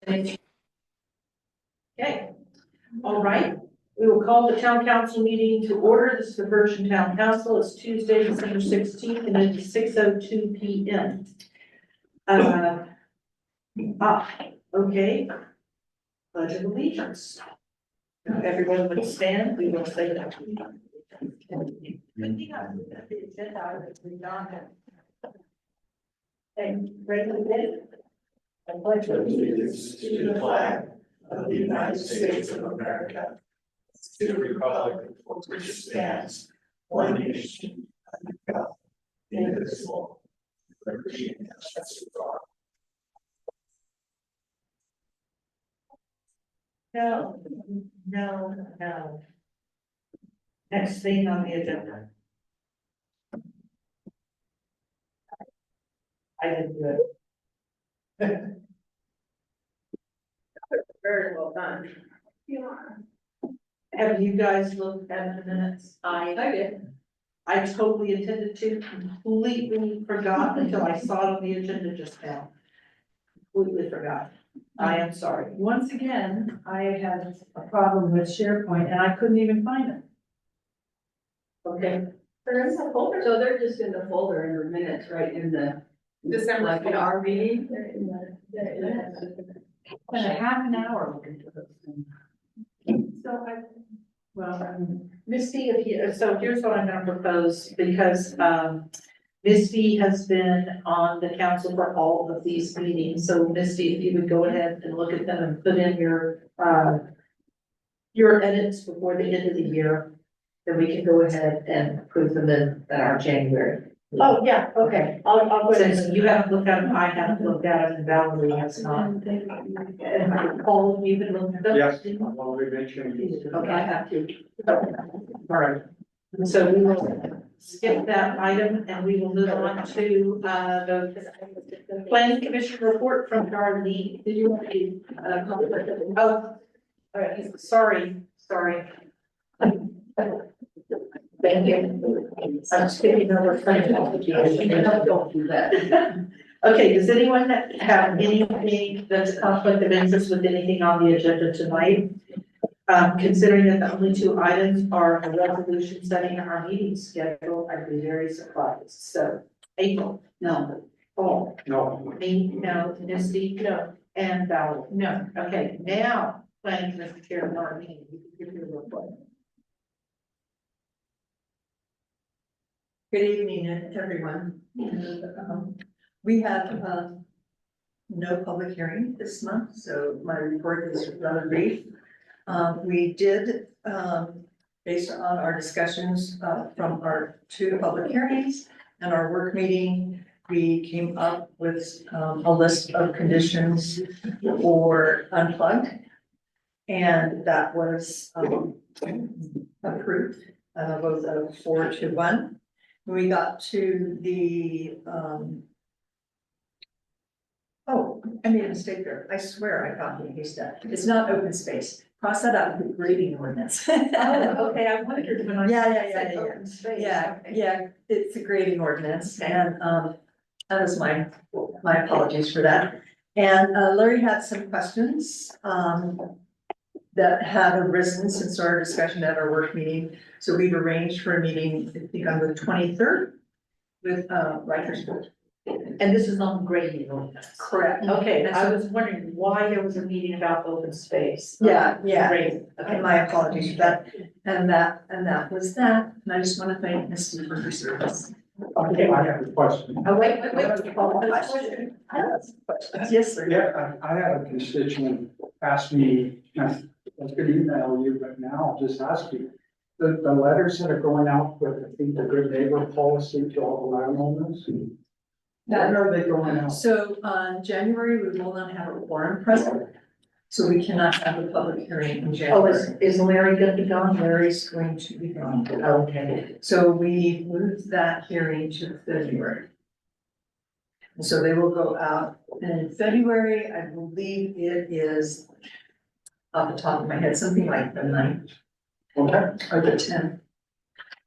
Okay, all right. We will call the town council meeting to order. This is the Virgin Town Council. It's Tuesday, December 16th, and it is 6:02 p.m. Okay. Pledge of allegiance. Now, everyone would stand. We will say that. Okay, ready to begin? I pledge Allegiance to the flag of the United States of America, to the republic for which it stands, one nation, under God, indivisible, with liberty and justice for all. No. Next thing on the agenda. I didn't do it. Very well done. Have you guys looked at the minutes? I did. I totally intended to, completely forgot until I saw it on the agenda just now. Completely forgot. I am sorry. Once again, I had a problem with SharePoint and I couldn't even find it. Okay, They're in the folder, so they're just in the folder in the minutes, right, in the. December Like in our meeting. Spent a half an hour looking for those things. so Well, Misty, so here's what I'm gonna propose, because, Misty has been on the council for all of these meetings, so Misty, if you would go ahead and look at them and put in your edits before the end of the year, then we can go ahead and approve them in our January. Oh, yeah, okay, I'll go ahead. Since you haven't looked at them, I haven't looked at them, and Valerie has not. And Paul, you've been looking at them? Yes, well, we mentioned. Okay, I have to. All right, so we will skip that item and we will move on to, the planning commission report from Darlene. Did you want to, oh, all right, sorry. Thank you. I'm skipping over. Don't do that. Okay, does anyone have anything that's a conflict of interest with anything on the agenda tonight? Considering that the only two items are a resolution setting our meeting schedule, I'd be very surprised. So, April, No. Paul, No. me, no, Misty, No. and Valerie. no, Okay, now, planning commission chair, Marlene, you can give your report. Good evening, everyone. And, we have, no public hearing this month, so my report is rather brief. We did, based on our discussions, from our two public hearings and our work meeting, we came up with, a list of conditions for unplugged. And that was, approved, vote of 4-1. When we got to the, oh, I made a mistake there. I swear I copied and pasted that. It's not open space. Cross that out with the grading ordinance. Oh, okay, I wondered when I. Yeah. said open space. Yeah, it's a grading ordinance and, that was my apologies for that. And, Larry had some questions, that have arisen since our discussion at our work meeting. So we've arranged for a meeting, I think on the 23rd with, Rikers. And this is on grading ordinance. Correct. Okay, I was wondering why there was a meeting about open space. Yeah. Great, okay. And my apologies for that. And that was that. And I just want to thank Misty for her service. Okay, I have a question. Oh, wait. Yes, sir. Yeah, I had a constituent ask me, I was gonna email you, but now I'll just ask you. The letters that are going out with, I think, the good neighbor policy to all the landowners. When are they going out? So on January, we will not have a quorum present. So we cannot have a public hearing in Oh, January. is Larry good to go? Larry's going to be gone. Okay. So we moved that hearing to February. And so they will go out in February. I believe it is off the top of my head, something like the 9th Okay, or the 10th.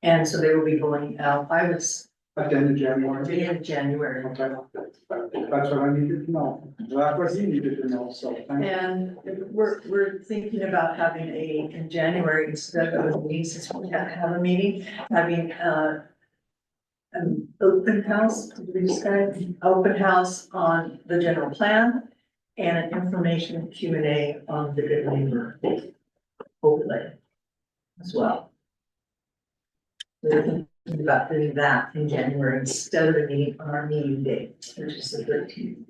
And so they will be going out. I was At the end of January. in January. Okay, that's what I needed to know. That's what he needed to know, so thank you. And we're thinking about having in January, instead of a meeting, since we can't have a meeting, having, an open house, did we describe, open house on the general plan and an information Q&A on the good neighbor overlay as well. We're thinking about doing that in January instead of a meeting on our meeting date, which is the 13th.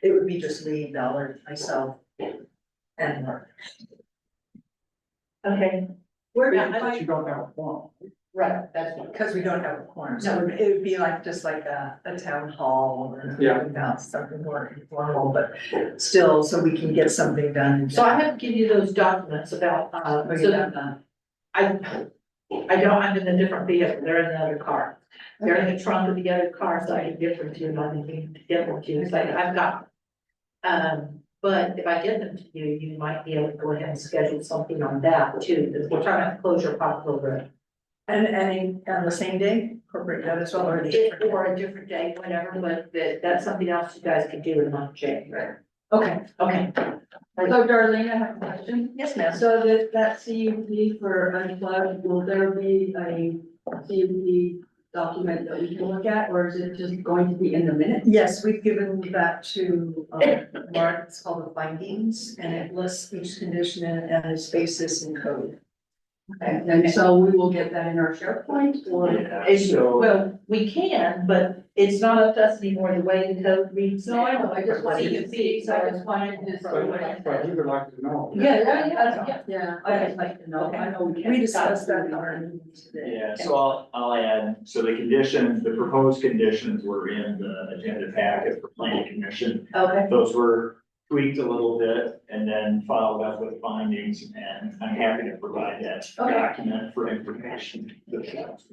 It would be just Lee, Ballard, myself, and Mark. Okay, We're Yeah, not, But you don't have a form. right, that's what. Because we don't have a quorum, so it would be like, just like a town hall or Yeah. about something more informal, but still, so we can get something done. So I have to give you those documents about, Oh, you so have that. I don't, I'm in a different vehicle, they're in the other car. They're in the trunk of the other car, so I can give them to you, and I can get them to you, it's like, I've got. But if I get them to you, you might be able to go ahead and schedule something on that too, because we're trying to close your pothole road. And on the same day, incorporate that as well, or a different. Or a different day, whatever, but that's something else you guys can do in the month of January. Okay, Okay. So Darlene, I have a question. yes, ma'am. So that CUP for unplugged, will there be a CUP document that we can look at, or is it just going to be in the minutes? Yes, we've given that to Mark, it's called the findings, and it lists each condition and its basis and code. And so we will get that in our SharePoint, or? Well, we can, but it's not up to us anymore, the way the code reads. No, I know, I just now. wanted to see, so I just wanted to. But you would like to know. Yeah, I just like to know, Okay. I know we can't. We discussed that in our meeting today. Yeah, so I'll add, so the conditions, the proposed conditions were in the agenda packet for planning commission. Okay, Those were tweaked a little bit and then followed up with findings, and I'm happy to provide that Okay. document for information.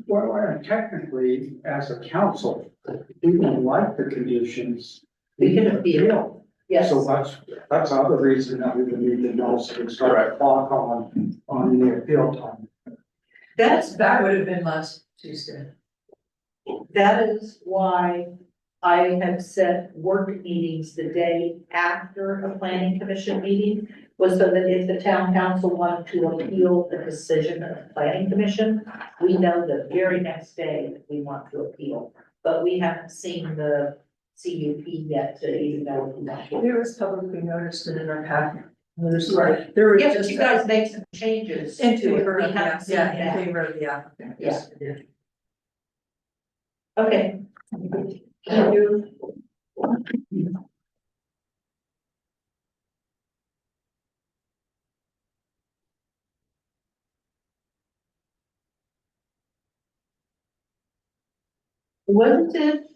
Well, technically, as a council, we don't like the conditions. we can appeal, yes. So that's another reason that we would need to know, so we start the clock on the appeal time. That would have been last Tuesday. That is why I have set work meetings the day after a planning commission meeting, was so that if the town council wanted to appeal the decision of the planning commission, we know the very next day that we want to appeal, but we haven't seen the CUP yet to even know if we want to. It was publicly noticed and in our packet. There was Right. just. Yeah, but you guys make some changes to In it, favor we of, haven't seen yeah, in that. favor of the applicant. Yes, we did. Okay. Can you? Wasn't it?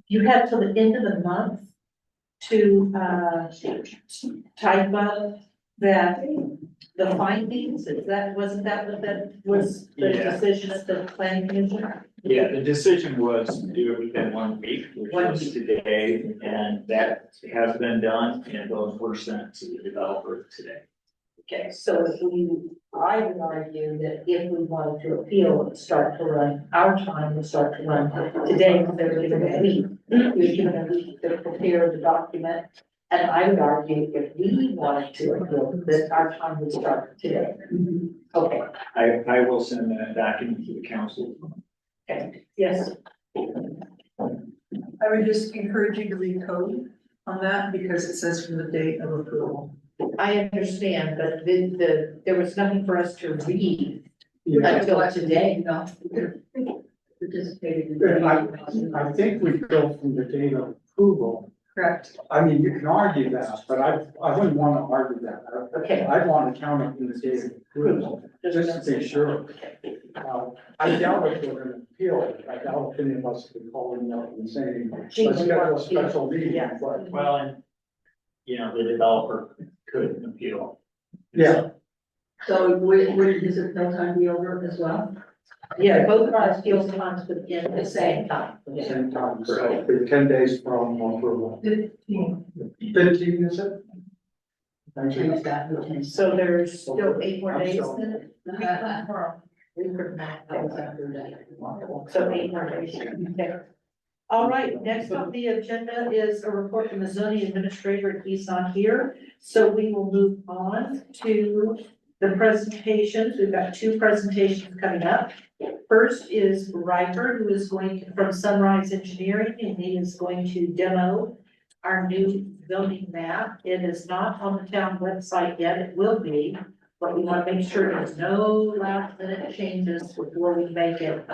You had till the end of the month to, type up that, the findings, wasn't that what that was the Yeah. decision of the planning commission? Yeah, the decision was to do it within 1 week, which 1 was week. today, and that has been done, and those were sent to the developer today. Okay, so I would argue that if we wanted to appeal, it start to run, our time would start to run today, because they're given a week. We're given a week to prepare the document, and I would argue if we wanted to appeal, that our time would start today. Okay, I will send that document to the council. okay, yes, I would just encourage you to read code on that because it says from the date of approval. I understand, but there was nothing for us to read Yeah, until today. No, participated in. and I think we go from the date of approval. Correct. I mean, you can argue that, but I wouldn't want to argue that. Okay. I'd want to count it in the date of approval, just to be sure. I doubt if we're going to appeal it. I doubt if any of us will be calling up and saying, let's Gee, schedule a special meeting, yeah. but, Well, and, you know, the developer could appeal. yeah. So would this appeal time be over as well? Yeah, both of our appeals times would begin at the same time. Same time, so for 10 days from approval. 15, is it? Thank you. So there's still 8 more I'm days sorry. then? So 8 more days. Okay. All right, next on the agenda is a report from the zoning administrator. He's not here. So we will move on to the presentations. We've got 2 presentations coming up. First is Riker, who is from Sunrise Engineering, and he is going to demo our new zoning map. It is not on the town website yet. It will be, but we want to make sure there's no last minute changes before we make it,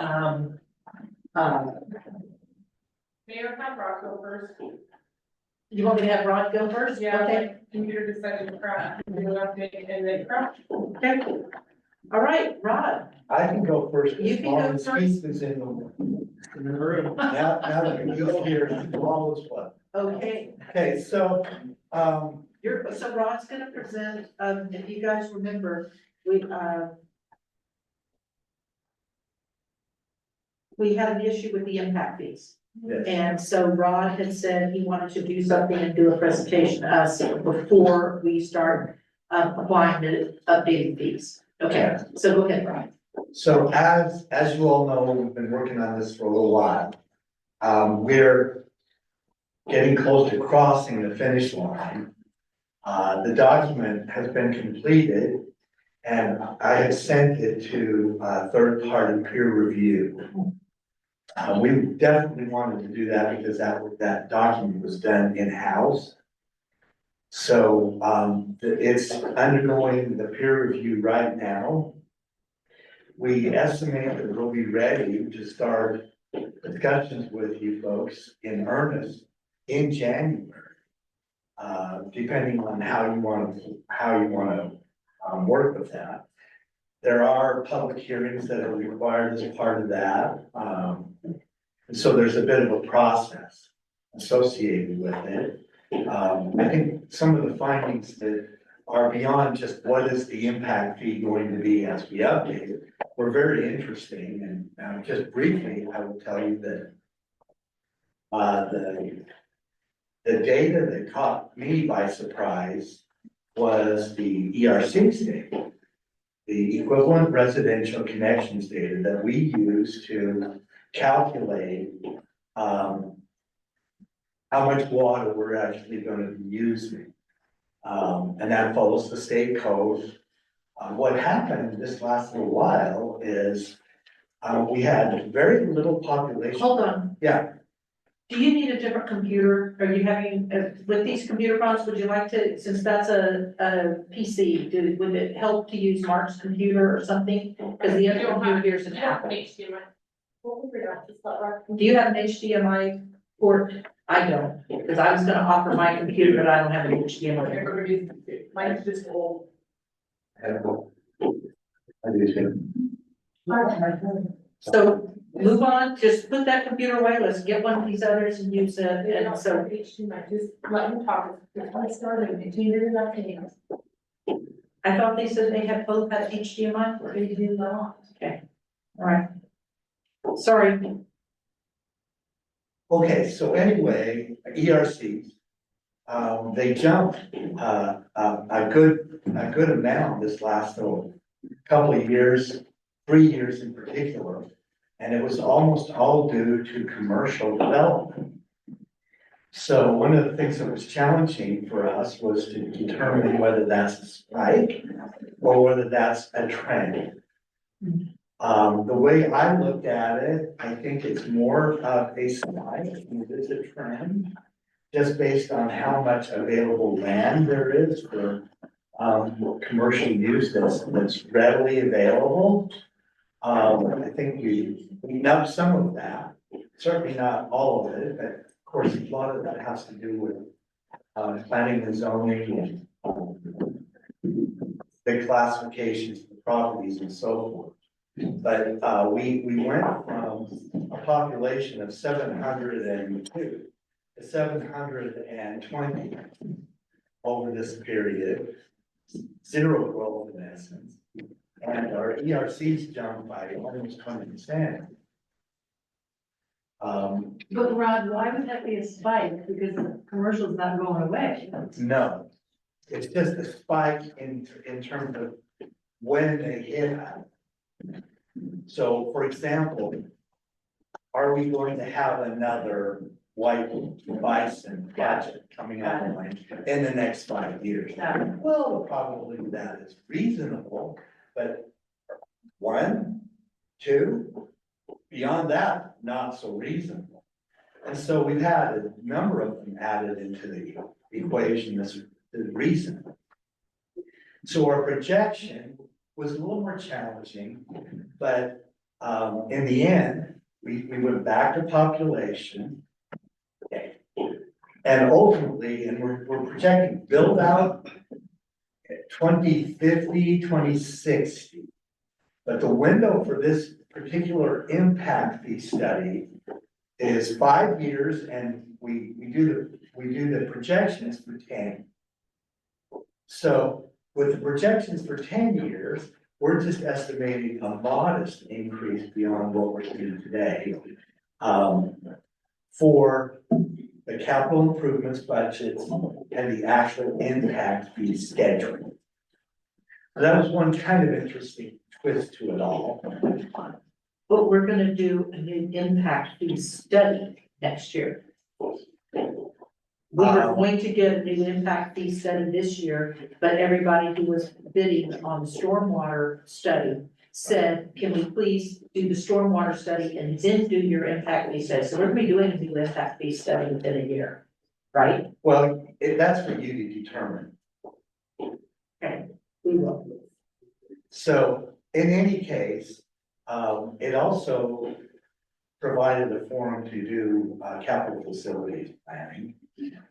Mayor, have Rob go first. you want me to have Rod go first? Yeah, Okay. like computer decided to crash, do an update and then crash. Okay. All right, Rod, I can go first. You as can long go as first. Keith is in the room. Now that he's here, all is well. okay. Okay, so, So Rod's gonna present, if you guys remember, we had an issue with the impact fees. yes. And so Rod had said he wanted to do something and do a presentation to us before we start applying the updated fees. Okay, so go ahead, Rod. So as you all know, we've been working on this for a little while. We're getting close to crossing the finish line. The document has been completed and I have sent it to third-party peer review. We definitely wanted to do that because that document was done in-house. So, it's undergoing the peer review right now. We estimate that we'll be ready to start discussions with you folks in earnest in January. Depending on how you wanna work with that. There are public hearings that are required as part of that. And so there's a bit of a process associated with it. I think some of the findings that are beyond just what is the impact fee going to be as we update it were very interesting. And just briefly, I will tell you that the data that caught me by surprise was the ERC's data, the equivalent residential connections data that we use to calculate how much water we're actually gonna be using. And that follows the state code. What happened this last little while is we had very little population. Hold on. Yeah. Do you need a different computer? Are you having, with these computer problems, would you like to, since that's a PC, would it help to use Mark's computer or something? Because the other computer here is an Apple. HDMI. What we forgot, just let Rob. Do you have an HDMI port? I don't, because I was gonna offer my computer, but I don't have an HDMI. Everybody's, mine's just old. I do too. So move on, just put that computer away, let's get one of these others and use it, and so. HDMI, just let them talk. If I started, it ended in nothing else. I thought they said they had both had HDMI. They did not. Okay, all right. Sorry. Okay, so anyway, ERCs, they jumped, a good amount this last couple of years, 3 years in particular. And it was almost all due to commercial development. So one of the things that was challenging for us was to determine whether that's a spike or whether that's a trend. The way I looked at it, I think it's more of a spike than it is a trend. Just based on how much available land there is for commercial use that's readily available. I think we know some of that, certainly not all of it, but of course, a lot of that has to do with planning and zoning and the classifications of the properties and so forth. But we went from a population of 702 to 720 over this period, zero growth in essence. And our ERCs jumped by almost 20%. But Rod, why would that be a spike? Because the commercial's not going away. No, it's just a spike in terms of when they hit. So for example, are we going to have another white bison project coming online in the next 5 years? Well, probably that is reasonable, but 1, 2, beyond that, not so reasonable. And so we've had a number of them added into the equation as the reason. So our projection was a little more challenging, but in the end, we went back to population. And ultimately, and we're projecting build out 2050, 2060. But the window for this particular impact fee study is 5 years, and we do the projections for 10. So with the projections for 10 years, we're just estimating a modest increase beyond what we're seeing today. For the capital improvements budgets and the actual impact fee schedule. That was one kind of interesting twist to it all. But we're gonna do a new impact fee study next year. We were going to get a new impact fee study this year, but everybody who was bidding on the stormwater study said, can we please do the stormwater study and then do your impact fee study? So we're gonna be doing a new impact fee study within a year, right? Well, that's for you to determine. Okay, we will. So in any case, it also provided a forum to do capital facilities planning.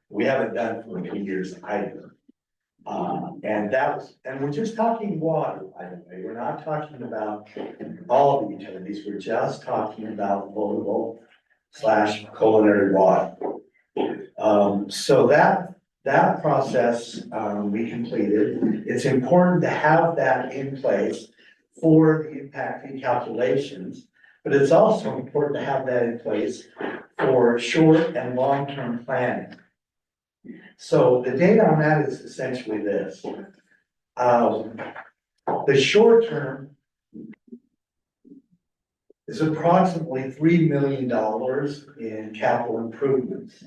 We haven't done for a few years either. And we're just talking water, by the way. We're not talking about all the utilities. We're just talking about potable / culinary water. So that process we completed. It's important to have that in place for the impact fee calculations, but it's also important to have that in place for short and long-term planning. So the data on that is essentially this. The short term is approximately $3 million in capital improvements.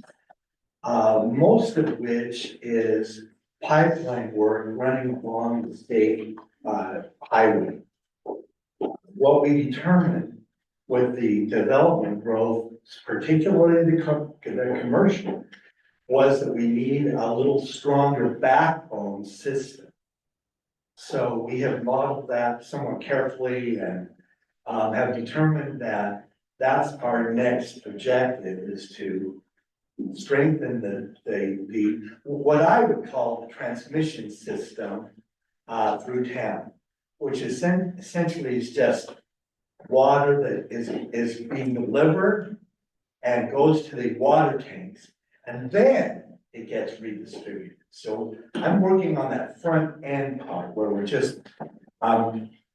Most of which is pipeline work running along the state highway. What we determined with the development growth, particularly the commercial, was that we need a little stronger backbone system. So we have modeled that somewhat carefully and have determined that that's our next objective, is to strengthen the what I would call the transmission system through town, which is essentially is just water that is being delivered and goes to the water tanks, and then it gets redistributed. So I'm working on that front end part where we're just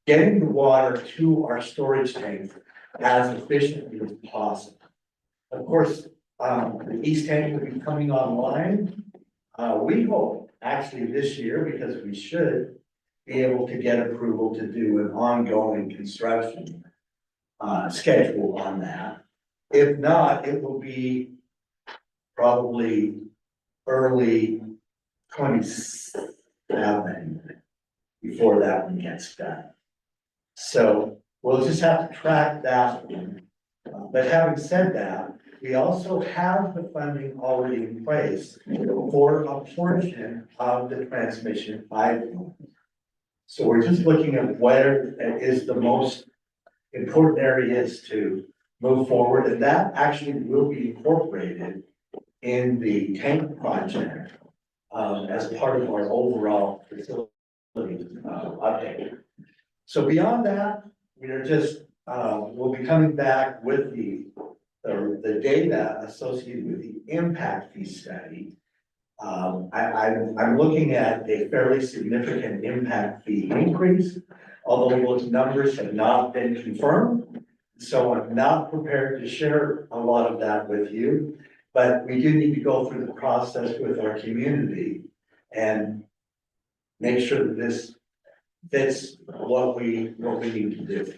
getting the water to our storage tanks as efficiently as possible. Of course, the East Tank will be coming online. We hope actually this year, because we should be able to get approval to do an ongoing construction schedule on that. If not, it will be probably early 27 before that one gets done. So we'll just have to track that one. But having said that, we also have the funding already in place for a portion of the transmission pipeline. So we're just looking at where is the most important areas to move forward, and that actually will be incorporated in the tank project as part of our overall facility update. So beyond that, we are just we'll be coming back with the data associated with the impact fee study. I'm looking at a fairly significant impact fee increase, although those numbers have not been confirmed. So I'm not prepared to share a lot of that with you, but we do need to go through the process with our community and make sure that this fits what we need to do.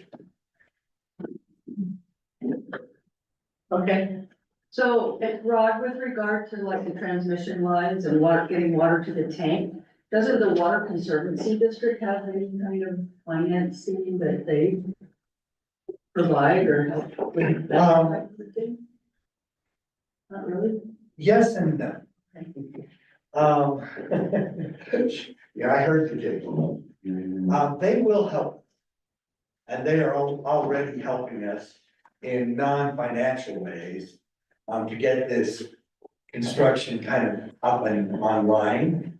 Okay, So, Rod, with regard to like the transmission lines and water, getting water to the tank, doesn't the Water Conservancy District have any kind of financing that they provide or help with that type of thing? Not really? Yes and no. Yeah, I heard you, Jake. They will help. And they are already helping us in non-financial ways, to get this construction kind of up and online.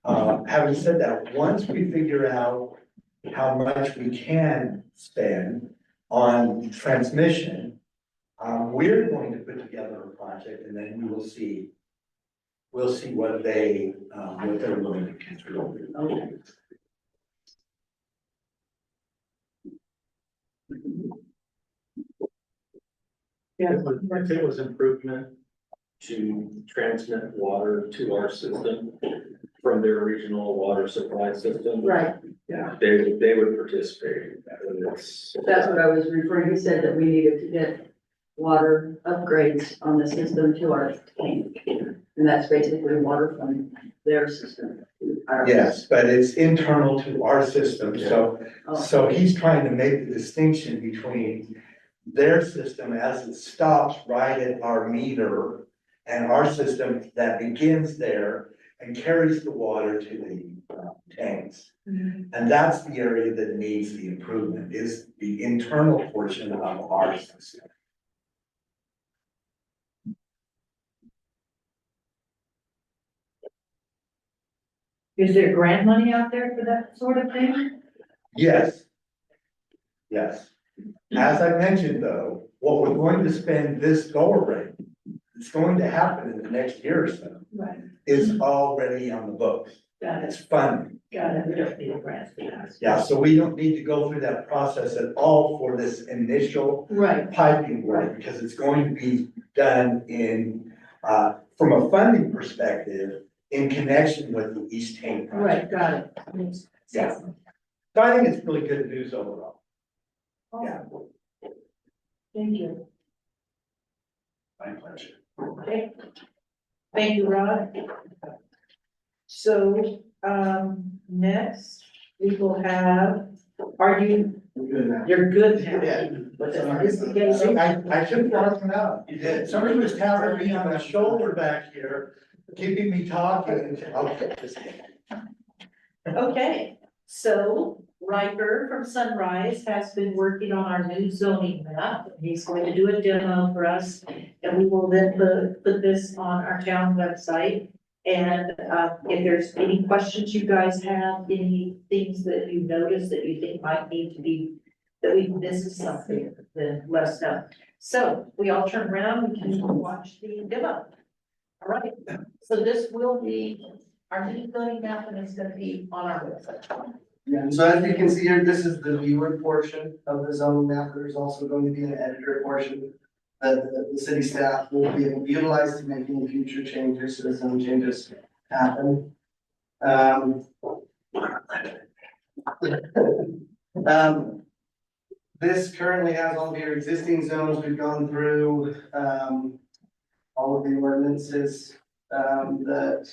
Having said that, once we figure out how much we can spend on transmission, we're going to put together a project and then we will see. We'll see what they're willing to contribute. Okay. If it was improvement to transmit water to our system from their regional water supply system. Right, They would participate. It's- that's what I was referring, he said that we needed to get water upgrades on the system to our tank. And that's basically water from their system. Yes, but it's internal to our system, Oh. so he's trying to make the distinction between their system as it stops right at our meter and our system that begins there and carries the water to the tanks. And that's the area that needs the improvement, is the internal portion of our system. is there grant money out there for that sort of thing? Yes. Yes. As I mentioned though, what we're going to spend this dollar rate, it's going to happen in the next year or so, Right. is already on the books. Got It's funding. got it, we don't need a grant for that. Yeah, so we don't need to go through that process at all for this initial Right, piping work, because it's going to be done in, from a funding perspective, in connection with the East Tank right, project. got it. Makes sense. Yeah. So I think it's really good news overall. Yeah, Thank you. my pleasure. Okay. Thank you, Rod. So, next, we will have, are you, you're good now? Yeah. But the See, I should have brought them out. You did. Somebody was tapping me on the shoulder back here, keeping me talking. Okay, so Riker from Sunrise has been working on our new zoning map. He's going to do a demo for us, and we will then put this on our town website. And, if there's any questions you guys have, any things that you notice that you think might need to be, that we missed something, then let us know. So we all turn around, we can watch the demo. All right, so this will be our new zoning map, and it's gonna be on our website. Yeah, and so as you can see here, this is the viewer portion of the zoning map. There's also going to be an editor portion that the city staff will be able to utilize to make any future changes, so some changes happen. This currently has all of your existing zones. We've gone through, all of the ordinances, that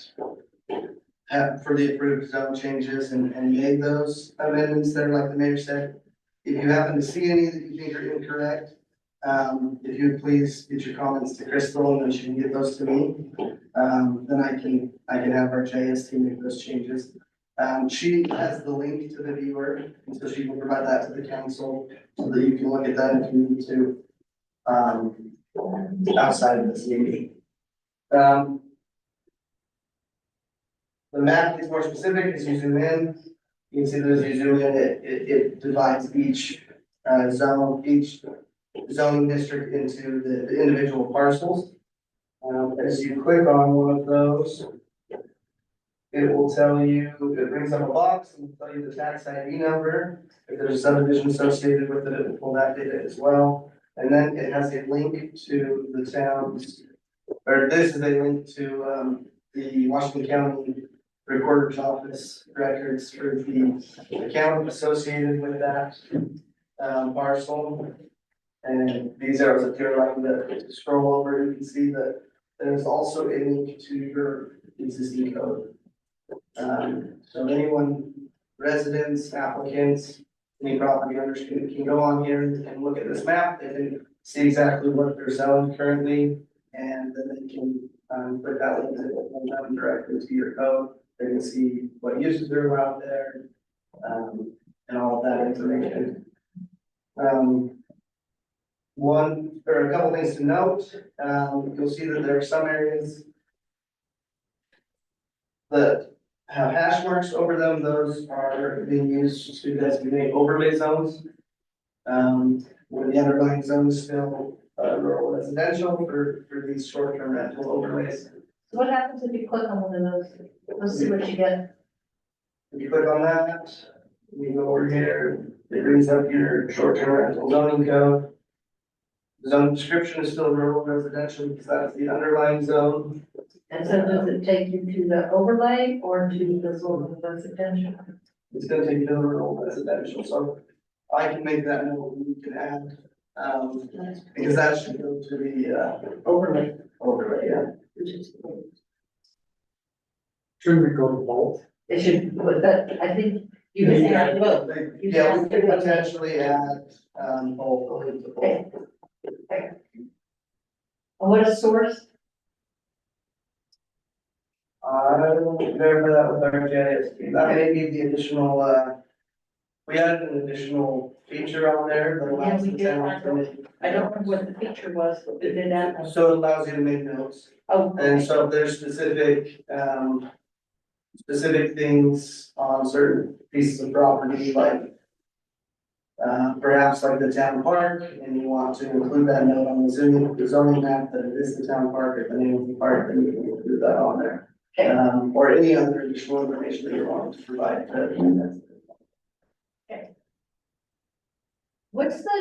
have for the approved zone changes and made those amendments there, like the mayor said. If you happen to see any that you think are incorrect, if you would please get your comments to Crystal and then she can get those to me. Then I can have our JS team make those changes. She has the link to the viewer, and so she will provide that to the council so that you can look at that if you need to, outside of this meeting. The map is more specific as you zoom in. You can see that as you zoom in, it divides each zoning district into the individual parcels. As you click on one of those, it will tell you, it brings up a box and tell you the tax ID number. If there's a subdivision associated with it, it will pull that data as well. And then it has a link to the towns, or this is a link to the Washington County Recorder's Office records for the account associated with that parcel. And these arrows that you're like to scroll over, you can see that there's also a link to your existing code. So anyone, residents, applicants, any property owners can go on here and look at this map, they can see exactly what they're zoned currently. And then they can, put that link to directly to your code, they can see what uses are allowed there, and all of that information. One, or a couple things to note, you'll see that there are some areas that have hash marks over them, those are being used to designate overlay zones. Where the underlying zone is still rural residential for these short-term rental overlays. What happens if you click on one of those? Let's see what you get. If you click on that, you go over here, it brings up your short-term rental zoning code. The zone description is still rural residential because that's the underlying zone. And so does it take you to the overlay or to the sort of residential? It's gonna take you to the rural residential, so I can make that note, and you can add, because that should go to the, Overlay, overlay, yeah. which is, Shouldn't we go to both? it should, but that, I think you can add both. Yeah, we could potentially add, both. Okay. And what is source? I don't remember that with our JSP, that may be the additional, we added an additional feature on there that allows Yeah, we the did. town to make. I don't remember what the feature was, but we did that. So it allows you to make notes, Oh, and okay. so if there's specific things on certain pieces of property, like perhaps like the town park, and you want to include that note on the zoning map that it is the town park, or the name of the park, then you can include that on there. Okay. Or any other additional information that you want to provide. What's the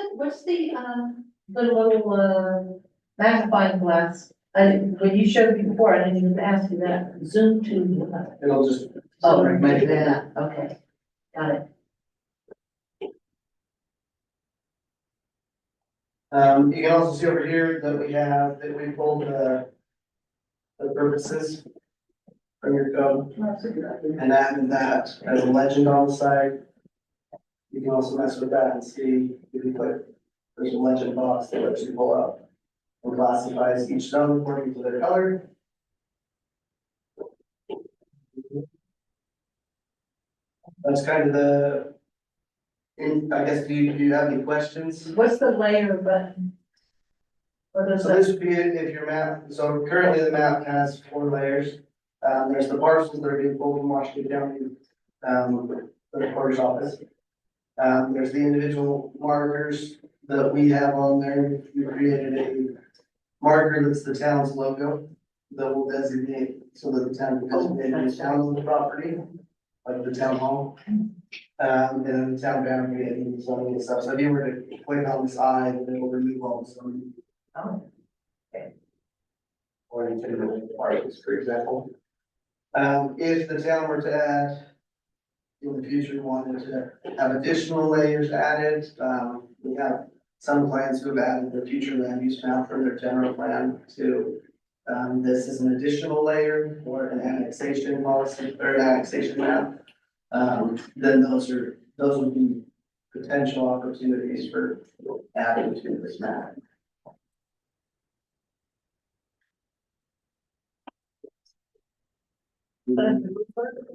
little, magnifying glass? When you showed me before, I didn't even ask you that. Zoom to. It'll just. Oh, maybe that, okay. Got it. You can also see over here that we pulled the purposes from your code and added that as a legend on the side. You can also mess with that and see if you put, there's a legend box that lets you pull up and classifies each zone according to their color. That's kind of I guess, do you have any questions? What's the layer button? Or does So that, this would be if your map, so currently the map has 4 layers. There's the parcels that are being pulled from Washington County, the recorder's office. There's the individual markers that we have on there. We created a marker that's the town's logo that will designate, so that the town can designate the town on the property, like the town hall. And then the town boundary and zoning and stuff. So if you were to click on this eye, then it will remove all the zoning. oh, Or into the parcels, for example. If the town were to add, in the future, wanted to have additional layers added, we have some plans who have added the future land use map from their general plan to, this is an additional layer or an annexation policy or an annexation map. Then those would be potential opportunities for adding to this map.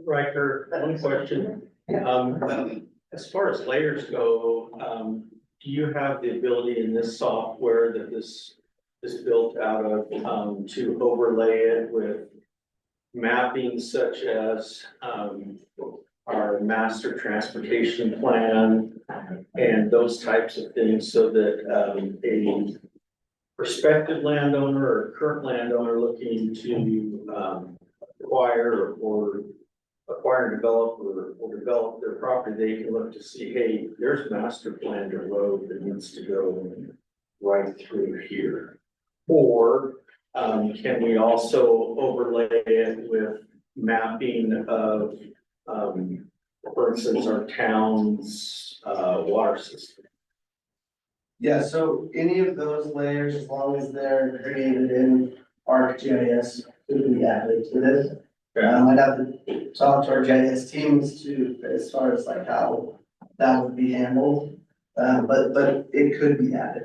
Riker, one question. As far as layers go, do you have the ability in this software that this is built out of, to overlay it with mapping such as, our master transportation plan and those types of things so that, a prospective landowner or current landowner looking to, acquire and develop or develop their property, they can look to see, hey, there's master planned a road that needs to go right through here. Or, can we also overlay it with mapping of, for instance, our town's, water system? Yeah, so any of those layers, as long as they're created in ArcGIS, could be added to this. I'd have to talk to our GIS teams to, as far as like how that would be handled. But it could be added.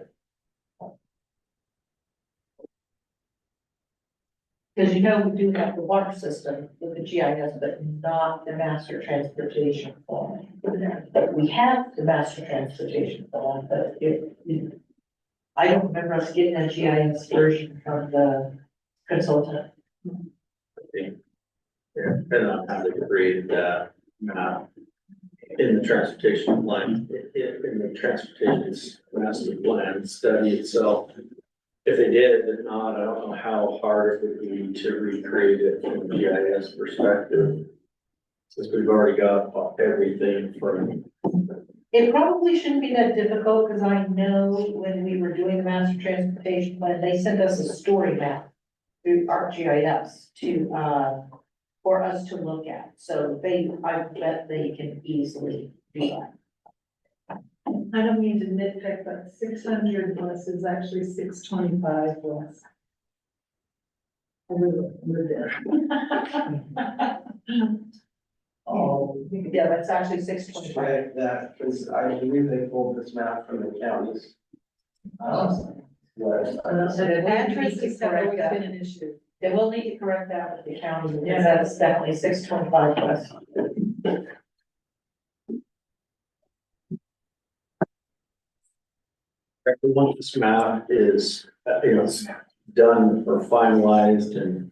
Because you know, we do have the water system with the GIS, but not the master transportation plan. We have the master transportation plan, but I don't remember us getting a GIS version from the consultant. Yeah, depending on how they created that map in the transportation plan, in the transportation master plan study itself. If they did, if not, I don't know how hard it would be to recreate it from a GIS perspective. Since we've already got everything from, It probably shouldn't be that difficult, because I know when we were doing the master transportation plan, they sent us a story map through ArcGIS to, for us to look at. So I bet they can easily do that. I don't mean to nitpick, but 600 plus is actually 625 plus. We're there. Oh, yeah, that's actually 625. Check that, because I believe they pulled this map from the counties. So website. the address is correct. It's been an issue. They will need to correct that with the county, because that's definitely 625 plus. once this map is, it's done or finalized and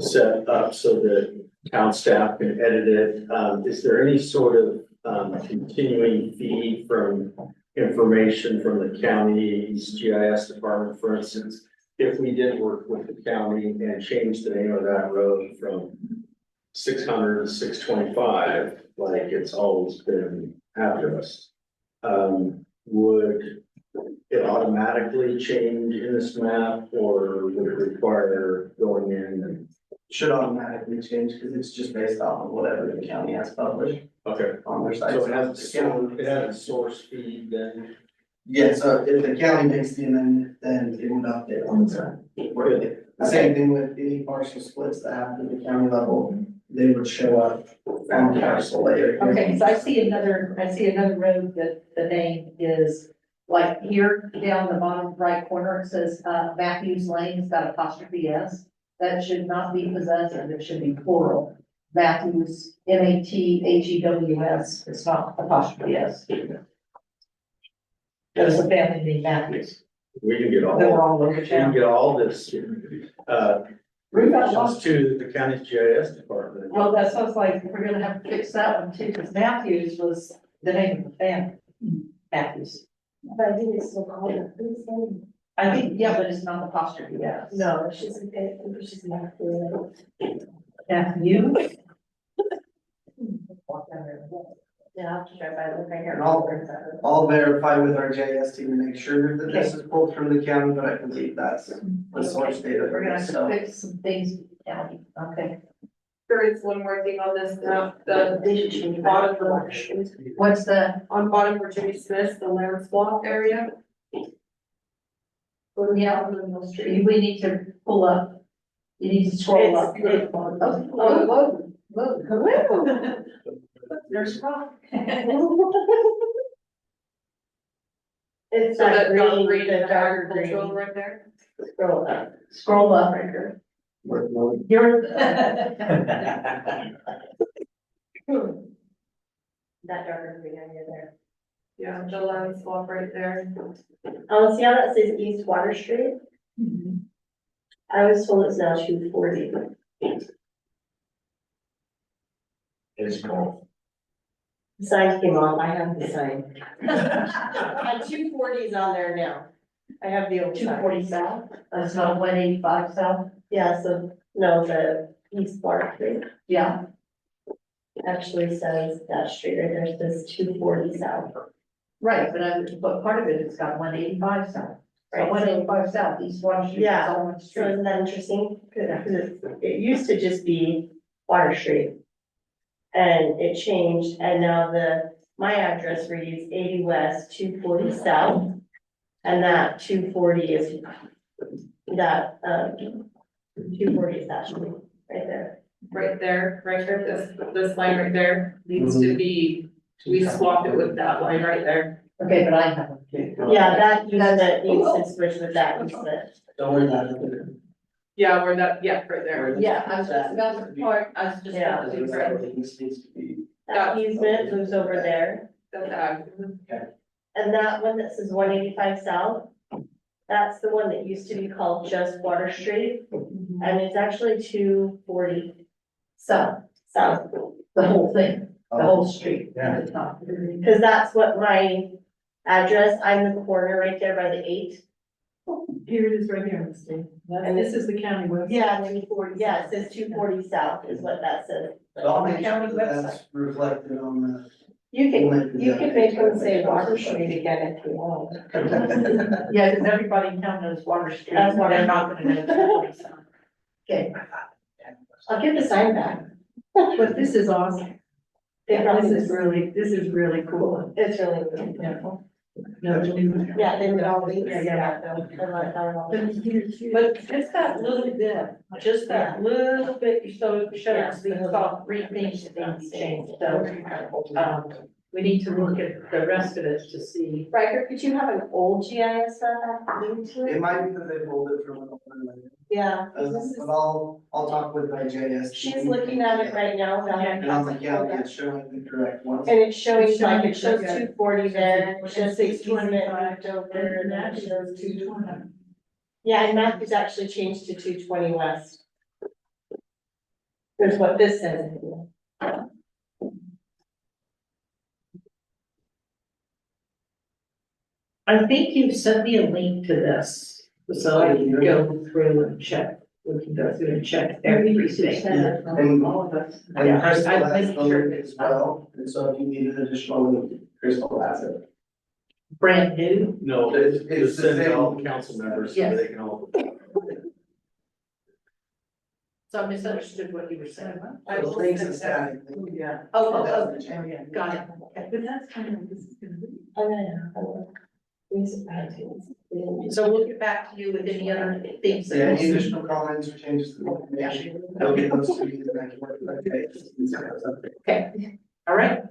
set up so that town staff can edit it, is there any sort of, continuing feed from information from the county's GIS department, for instance? If we did work with the county and change the name of that road from 600 to 625, like it's always been addressed, would it automatically change in this map, or would it require going in and? Should automatically change, because it's just based off of whatever the county has published Okay. on their site. So it has a source feed then? Yeah, so if the county makes the amendment, then it would update on its own. The same thing with any partial splits that happen at the county level, they would show up on the parcel later. Okay, so I see another road that the name is like here down the bottom right corner, it says, Matthews Lane, it's got apostrophe S. That should not be possessive, it should be plural. Matthews, Mathews, it's not apostrophe S. There's a family named Matthews. We can get all, They were all over we can town. get all this, We've got lots. just to the county's GIS department. Well, that sounds like we're gonna have to fix that one too, because Matthews was the name of the family. Matthews. But I think it's still called a police name. I think, yeah, but it's not apostrophe S. No, she's not doing Matthew. Yeah, I'll have to drive by and look right here. And I'll verify with our JS team to make sure that this is pulled from the county, but I believe that's the source data. We're gonna have to So, fix some things down, okay. There is one more thing on this map, the bottom of, What's the, on bottom where Jimmy Smith, the land swap area. yeah, we need to pull up. You need to scroll up. Oh, whoa. There's rock. It's So that dark green, green, the the dark agricultural green. right there. Scroll up. Scroll up right there. You're. That darker green area there. Yeah, the land swap right there. Oh, see how that says East Water Street? I was told it's now 240. It's cool. The sign came off, I have the sign. And 240 is on there now. I have the old sign. 240 south, that's not 185 south, Yeah, so, no, the East Water Street yeah. actually says that street right there says 240 south. Right, but part of it, it's got 185 south. So Right, so- 185 south, East Water Street, Yeah, that's all one So street. isn't that interesting? Because it used to just be Water Street. And it changed, and now my address reads 80 West, 240 South. And that 240 is that, 240 is that street right there. Right there, this line right there needs to be, we swap it with that line right there. Okay, but I have. Yeah, that easement needs to switch with that easement. Don't worry about it. Yeah, where that, yeah, right there. Yeah, I was just about to part, I was just about to do right. This needs to be. that easement moves over there. That's ag. And that one that says 185 south, that's the one that used to be called just Water Street. And it's actually 240 So, south. the whole thing, the whole street at the top. Cause that's what my address, I'm the corner right there by the 8. Here it is right here in the state. And this is the county website. Yeah, 240, yeah, it says 240 south is what that says. I'll make County sure that's reflected on You can make them say Water Street again if you want. the. Yeah, because everybody in town knows Water Street. That's what They're I'm- not gonna know. Okay. I'll give the sign back. But this is awesome. It's This is really cool. really good. Yeah, they would all be, yeah. But just that little bit, so shows the top three things that need to change, so, we need to look at the rest of it to see. Riker, could you have an old GIS map linked to It it? might be that they pulled it from another. Yeah. But I'll talk with my JS. She's looking at it right now. And on the county, it's showing the correct ones. And it's showing It's showing like, it shows okay. 240 there, it shows 625 625 over, and that that shows shows 220. Yeah, and Matthew's actually changed to 220 west. There's what this says. I think you've sent me a link to this, so I can go through and check, we can go through and check everything. And All of us. And Yeah, Crystal I has think the sure. link as well, and so if you need an additional link, Crystal has it. Brand new, No, It's it's the send to same- all the council members so Yes. they can all. so I misunderstood what you were saying. The link's a static. Yeah. Oh, That's Oh, yeah. got it. But that's kind of what this is gonna be. So we'll get back to you with any other things. that- Yeah, any additional comments or changes to the information, they'll get those to me, and I can work with that. Okay, all right,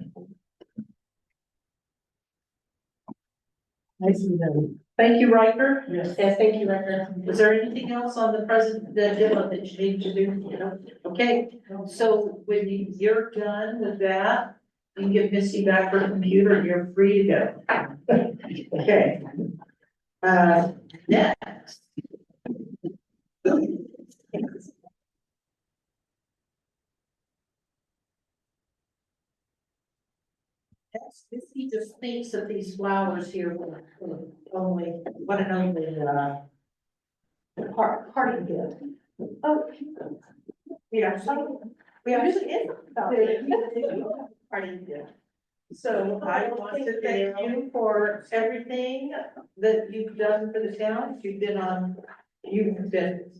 Nicely done. thank you, Riker. Yes. Yes, thank you, Riker. Was there anything else on the agenda that you need to do? You know? Okay, so when you're done with that, you can give Missy back her computer and you're free to go. Okay. Next. Missy just thinks that these flowers here were only, what an only, party gift. Oh. Yeah, so, we are just in. Party gift. So I want to thank you for everything that you've done for the town. You've been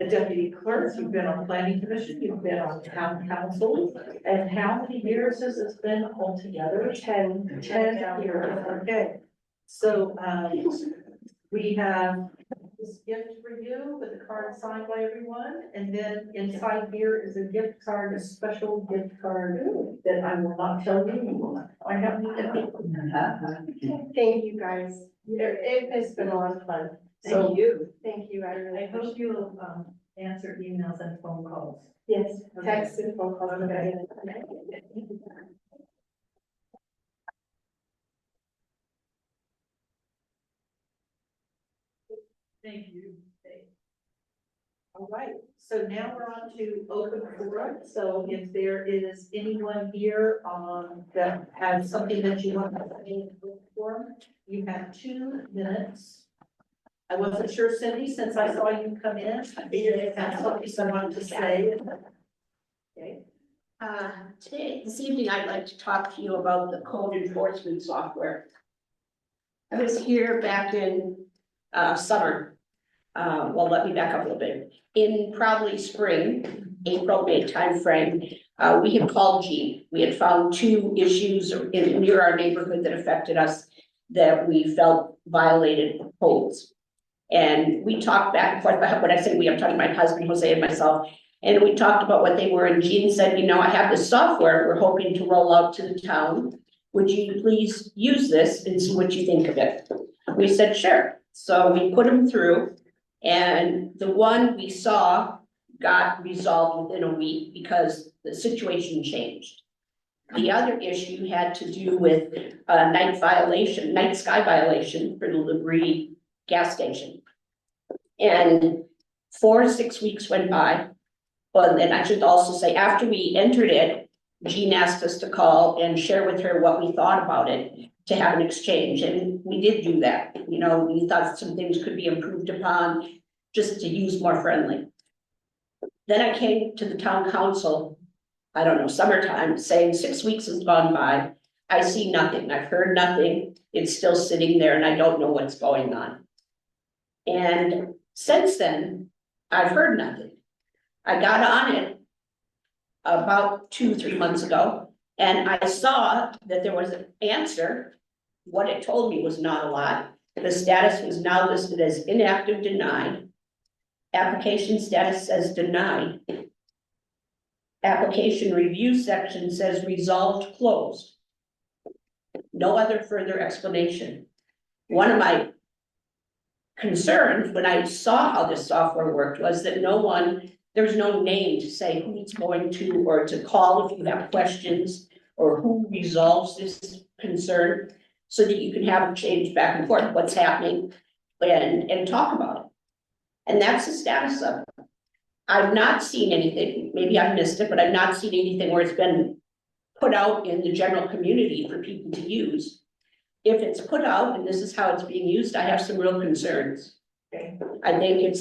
a deputy clerk, you've been on planning commission, you've been on town council. And how many years has it been altogether? 10 years, okay. So, we have this gift for you with a card signed by everyone. And then inside here is a gift card, a special gift card that I will not tell you. I have Thank you, guys. It has been a lot of fun. So, Thank you, I really I hope appreciate it. you'll, answer emails and phone calls. Yes, text and phone calls. Okay. Thank you. all right, so now we're on to open forum. So if there is anyone here, that has something that you want to say in the open forum, you have 2 minutes. I wasn't sure, Cindy, since I saw you come in, you have something you wanted to say. Okay. This evening, I'd like to talk to you about the code enforcement software. I was here back in summer. Well, let me back up a little bit. In probably spring, April, May timeframe, we had called Gene. We had found 2 issues near our neighborhood that affected us. that we felt violated codes. And we talked back and forth, but when I say we, I'm talking my husband, Jose, and myself. And we talked about what they were, and Jean said, you know, I have this software we're hoping to roll out to the town. Would you please use this and see what you think of it? We said, sure. So we put them through, and the one we saw got resolved within a week because the situation changed. The other issue had to do with a night sky violation for the Labrie gas station. And 4 to 6 weeks went by. But then I should also say, after we entered it, Jean asked us to call and share with her what we thought about it, to have an exchange, and we did do that. You know, we thought some things could be improved upon, just to use more friendly. Then I came to the town council, I don't know, summertime, saying 6 weeks has gone by. I see nothing, I've heard nothing, it's still sitting there and I don't know what's going on. And since then, I've heard nothing. I got on it about 2-3 months ago, and I saw that there was an answer. What it told me was not a lot. The status was now listed as inactive denied. Application status says denied. Application review section says resolved closed. No other further explanation. One of my concerns when I saw how this software worked was that there's no name to say who it's going to, or to call if you have questions, or who resolves this concern, so that you can have a change back and forth, what's happening, and talk about it. And that's the status of it. I've not seen anything, maybe I've missed it, but I've not seen anything where it's been put out in the general community for people to use. If it's put out and this is how it's being used, I have some real concerns. I think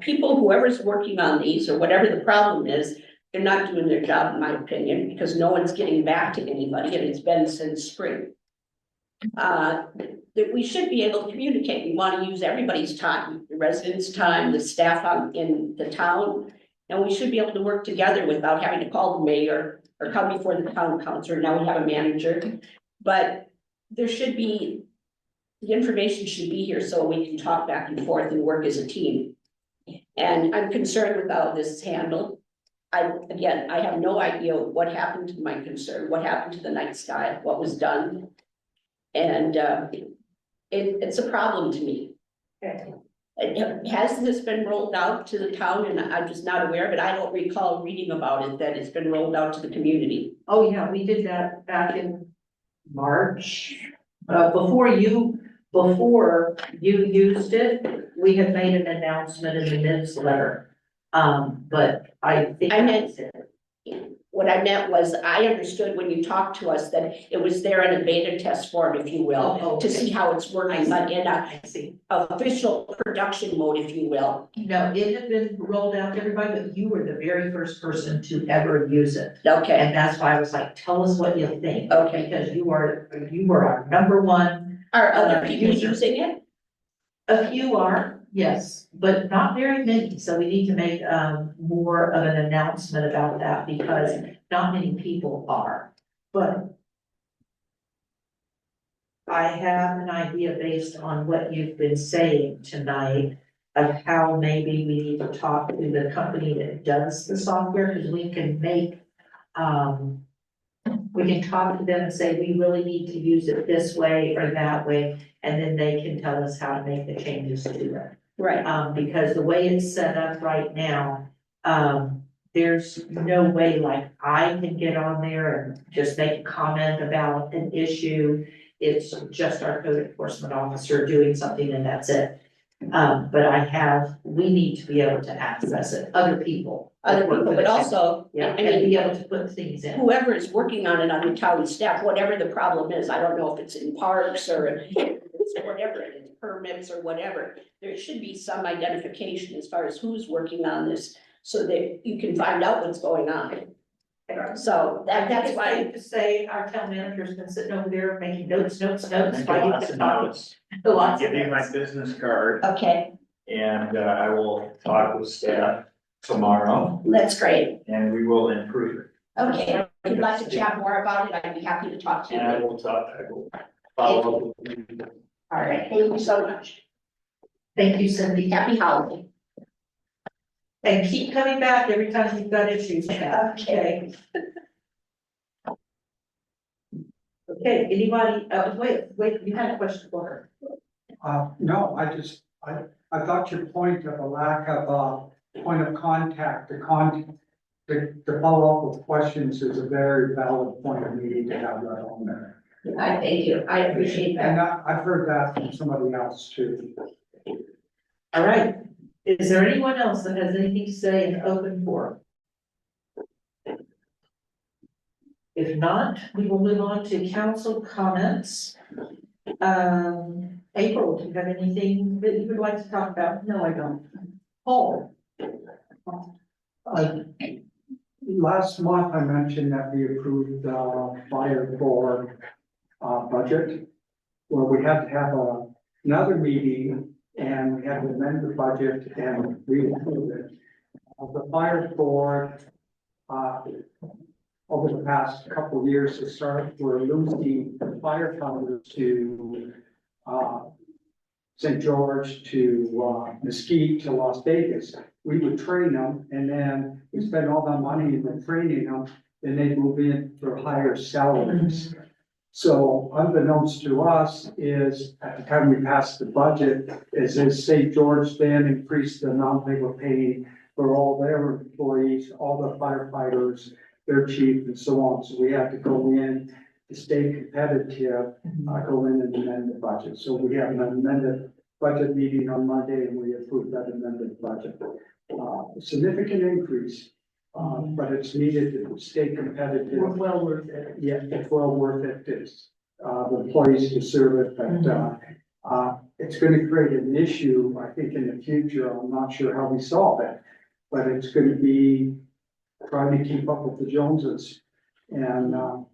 people, whoever's working on these or whatever the problem is, they're not doing their job, in my opinion, because no one's getting back to anybody, and it's been since spring. That we should be able to communicate. We want to use everybody's time, the residents' time, the staff in the town, and we should be able to work together without having to call the mayor or come before the town council. Now we have a manager, but there should be, the information should be here so we can talk back and forth and work as a team. And I'm concerned with how this is handled. I have no idea what happened to my concern, what happened to the night sky, what was done. And it's a problem to me. Has this been rolled out to the town? And I'm just not aware of it. I don't recall reading about it, that it's been rolled out to the community. Oh, yeah, we did that back in March. Before you used it, we had made an announcement in the newsletter. But I think. What I meant was, I understood when you talked to us that it was there in a beta test form, if you will, to see how it's working, but in a official production mode, if you will. No, it had been rolled out to everybody, but you were the very first person to ever use it. Okay, And that's why I was like, tell us what you think. Okay. Because you were our number one. are other people using it? A few are, yes, but not very many, so we need to make more of an announcement about that because not many people are. But I have an idea based on what you've been saying tonight of how maybe we need to talk to the company that does the software, because we can make we can talk to them and say, we really need to use it this way or that way, and then they can tell us how to make the changes to it. Right. Because the way it's set up right now, there's no way like I can get on there and just make a comment about an issue. It's just our code enforcement officer doing something and that's it. But we need to be able to access it, other people. But also, Yeah, I and mean, be able to put things in. whoever is working on it on the town staff, whatever the problem is, I don't know if it's in parks or it's whatever it is, permits or whatever. There should be some identification as far as who's working on this so that you can find out what's going on. So that's why. To say our town manager's been sitting over there making notes. Lots while of you talk. notes. Lots Give of me my notes. business card Okay, and I will talk with staff tomorrow that's great. and we will improve it. Okay, if you'd like to chat more about it, I'd be happy to talk to And I you. will talk, I will follow up. with you. All right, thank you so much. Thank you, Cindy. Happy holiday. And keep coming back every time you've got issues. Okay. Okay, anybody, wait, you had a question for her. No, I thought your point of a lack of point of contact, to follow up with questions is a very valid point, and we need to have that on there. I thank you. I appreciate that. And I've heard that from somebody else too. All right, is there anyone else that has anything to say in open forum? If not, we will move on to council comments. April, do you have anything that you would like to talk about? No, I don't. Paul? Last month, I mentioned that we approved fire board budget, where we had to have another meeting and we had to amend the budget and re-approve it. The fire board, over the past couple of years, it started, we're losing firefighters to St. George, to Mesquite, to Las Vegas. We would train them and then we spend all that money in training them, then they move in for higher salaries. So unbeknownst to us is, at the time we passed the budget, is that St. George then increased the amount they were paying for all their employees, all the firefighters, their chief and so on. So we had to go in to stay competitive, go in and amend the budget. So we have an amended budget meeting on Monday and we approved that amended budget. Significant increase, but it's needed to stay competitive. Well worth it. Yeah, it's well worth it. It's, the employees deserve it, but, it's gonna create an issue, I think, in the future. I'm not sure how we solve it. But it's gonna be trying to keep up with the Joneses. And I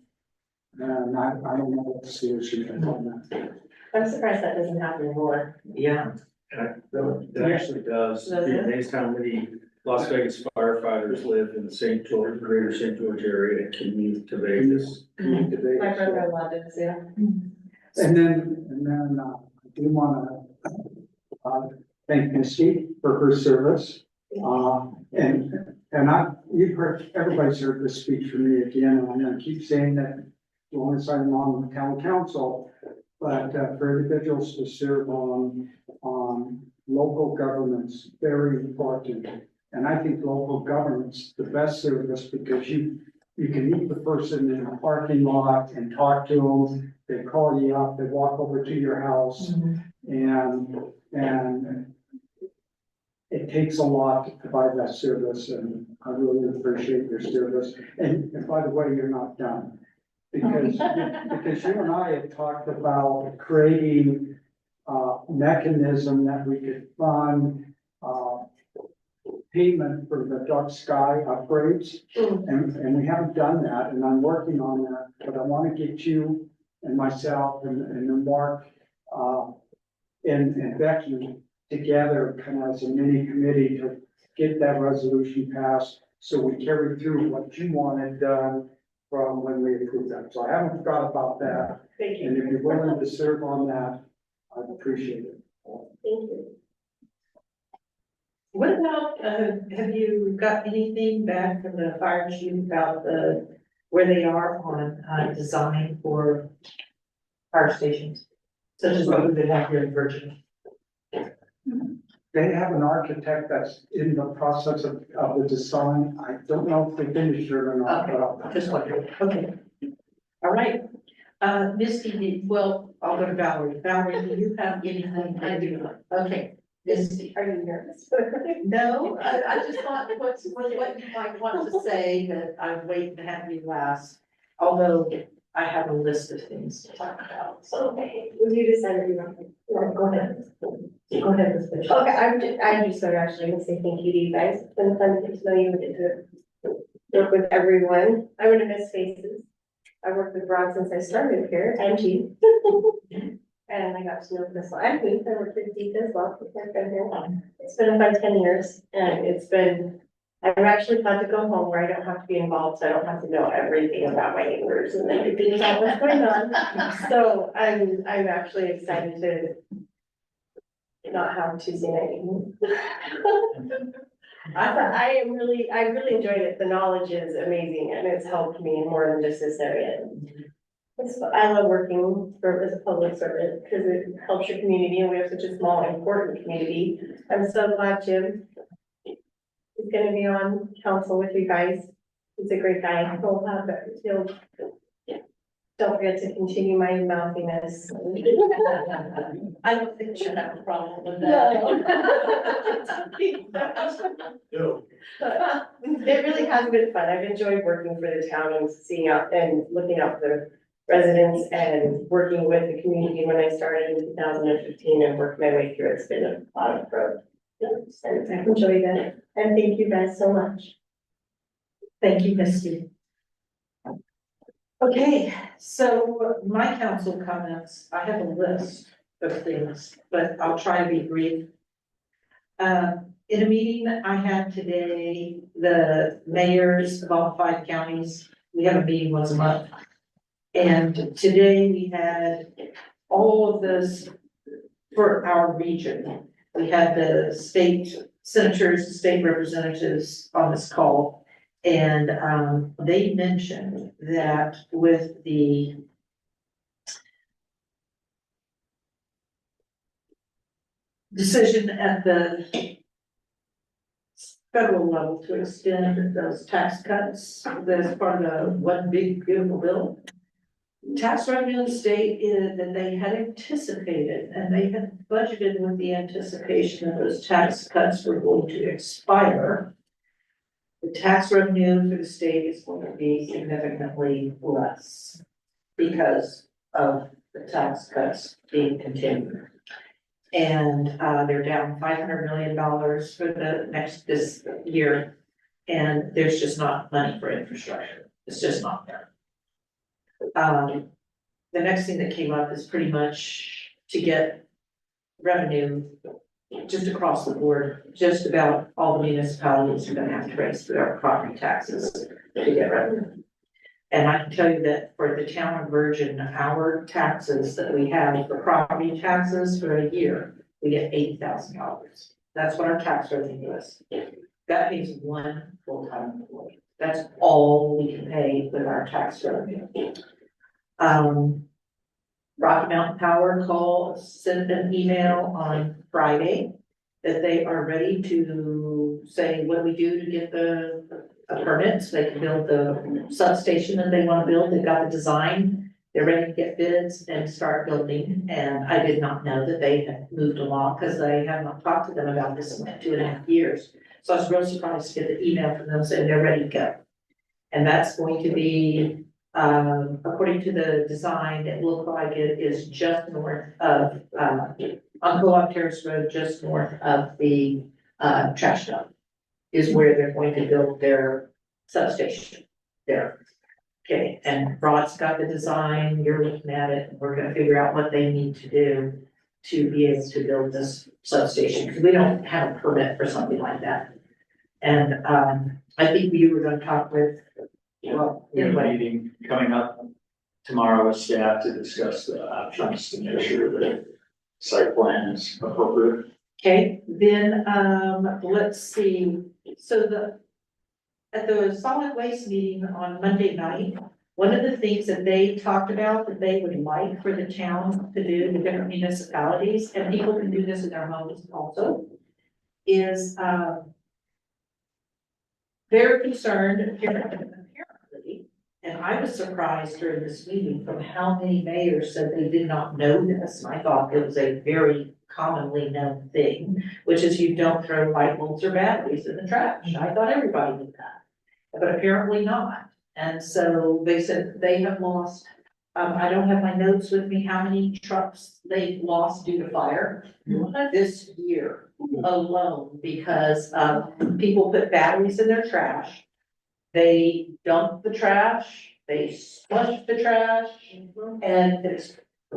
don't know what the solution is on that. I'm surprised that doesn't happen anymore. Yeah. It actually does. It'd be amazing how many Las Vegas firefighters live in the St. George, greater St. George area and commute to Vegas. My brother-in-law does, yeah. And then I do wanna, thank Misty for her service. You've heard, everybody's heard this speech from me again, and I'm gonna keep saying that as long as I'm on the town council, but for individuals to serve on local governments, very important. And I think local government's the best service because you can meet the person in a parking lot and talk to them. They call you up, they walk over to your house, and it takes a lot to provide that service, and I really appreciate your service. And by the way, you're not done. Because you and I have talked about creating a mechanism that we could fund payment for the dark sky upgrades. And we haven't done that, and I'm working on that, but I want to get you and myself and then Mark and Becky together kind of as a mini committee to get that resolution passed, so we carry through what you wanted done from when we approved that. So I haven't forgot about that. Thank you. And if you're willing to serve on that, I'd appreciate it. Thank you. What about, have you got anything back from the fire chief about where they are on, design for fire stations? Such as what we have here in Virginia. They have an architect that's in the process of the design. I don't know if they finished it or not, but Just wondering, okay. All right, Misty, well, I'll go to Valerie. Valerie, do you have anything? I do not. Okay, Misty. Are you nervous? No, I just thought what you might want to say that I'm waiting to have you last, although I have a list of things to talk about, so. Okay, would you decide if you want? Yeah, go ahead. Go ahead, Ms. Bishop. Okay, I'm just actually gonna say thank you to you guys. It's been fun to get to know you and get to work with everyone. I'm gonna miss faces. I worked with Rod since I started here and Chief. And I got to know Crystal and Keith. I worked with Keith as well. It's been a fun 10 years and it's been I'm actually glad to go home where I don't have to be involved, so I don't have to know everything about my neighbors and everything about what's going on. So I'm actually excited to not have Tuesday night meetings. I really enjoyed it. The knowledge is amazing and it's helped me more than just this area. I love working as a public servant because it helps your community and we have such a small, important community. I'm so glad Jim is gonna be on council with you guys. He's a great guy. Don't forget to continue my mouthiness. I don't think you should have a problem with that. No. But it really has been fun. I've enjoyed working for the town and seeing out and looking out for the residents and working with the community when I started in 2015 and worked my way through. It's been a lot of growth. And I've enjoyed it. And thank you guys so much. Thank you, Misty. Okay, so my council comments, I have a list of things, but I'll try to be brief. In a meeting I had today, the mayors of all 5 counties, we have a meeting once a month. And today we had all of this for our region. We had the state senators, the state representatives on this call. And they mentioned that with the decision at the federal level to extend those tax cuts, that's part of the one big beautiful bill. Tax revenue in the state is that they had anticipated and they had budgeted with the anticipation that those tax cuts were going to expire. The tax revenue for the state is going to be significantly less because of the tax cuts being continued. And they're down $500 million for this year. And there's just not money for infrastructure. It's just not there. The next thing that came up is pretty much to get revenue just across the board, just about all the municipalities are gonna have to raise their property taxes to get revenue. And I can tell you that for the town of Virgin, our taxes that we have for property taxes for a year, we get $80,000. That's what our tax revenue is. That means 1 full-time employee. That's all we can pay with our tax revenue. Rocky Mountain Power sent an email on Friday that they are ready to say, what do we do to get the permits? They can build the substation that they want to build. They've got the design. They're ready to get bids and start building. And I did not know that they had moved along because I have not talked to them about this in 2.5 years. So I was real surprised to get the email from them saying they're ready to go. And that's going to be according to the design, it looked like it is just north of, on Co-op Terrace Road, just north of the, trash dump is where they're going to build their substation there. Okay, and Rod's got the design, you're looking at it, and we're gonna figure out what they need to do to be able to build this substation, because we don't have a permit for something like that. And, I think you were gonna talk with, well, We have a anyway. meeting coming up tomorrow with staff to discuss the options to make sure that site plan is appropriate. Okay, then, let's see, so at the solid waste meeting on Monday night, one of the things that they talked about that they would like for the town to do, the different municipalities, and people can do this in their homes also, is, they're concerned apparently, and I was surprised during this meeting from how many mayors said they did not know this, and I thought it was a very commonly known thing, which is you don't throw light bulbs or batteries in the trash. I thought everybody knew that, but apparently not. And so they said they have lost, I don't have my notes with me, how many trucks they've lost due to fire this year alone, because people put batteries in their trash. They dump the trash, they flush the trash, and it's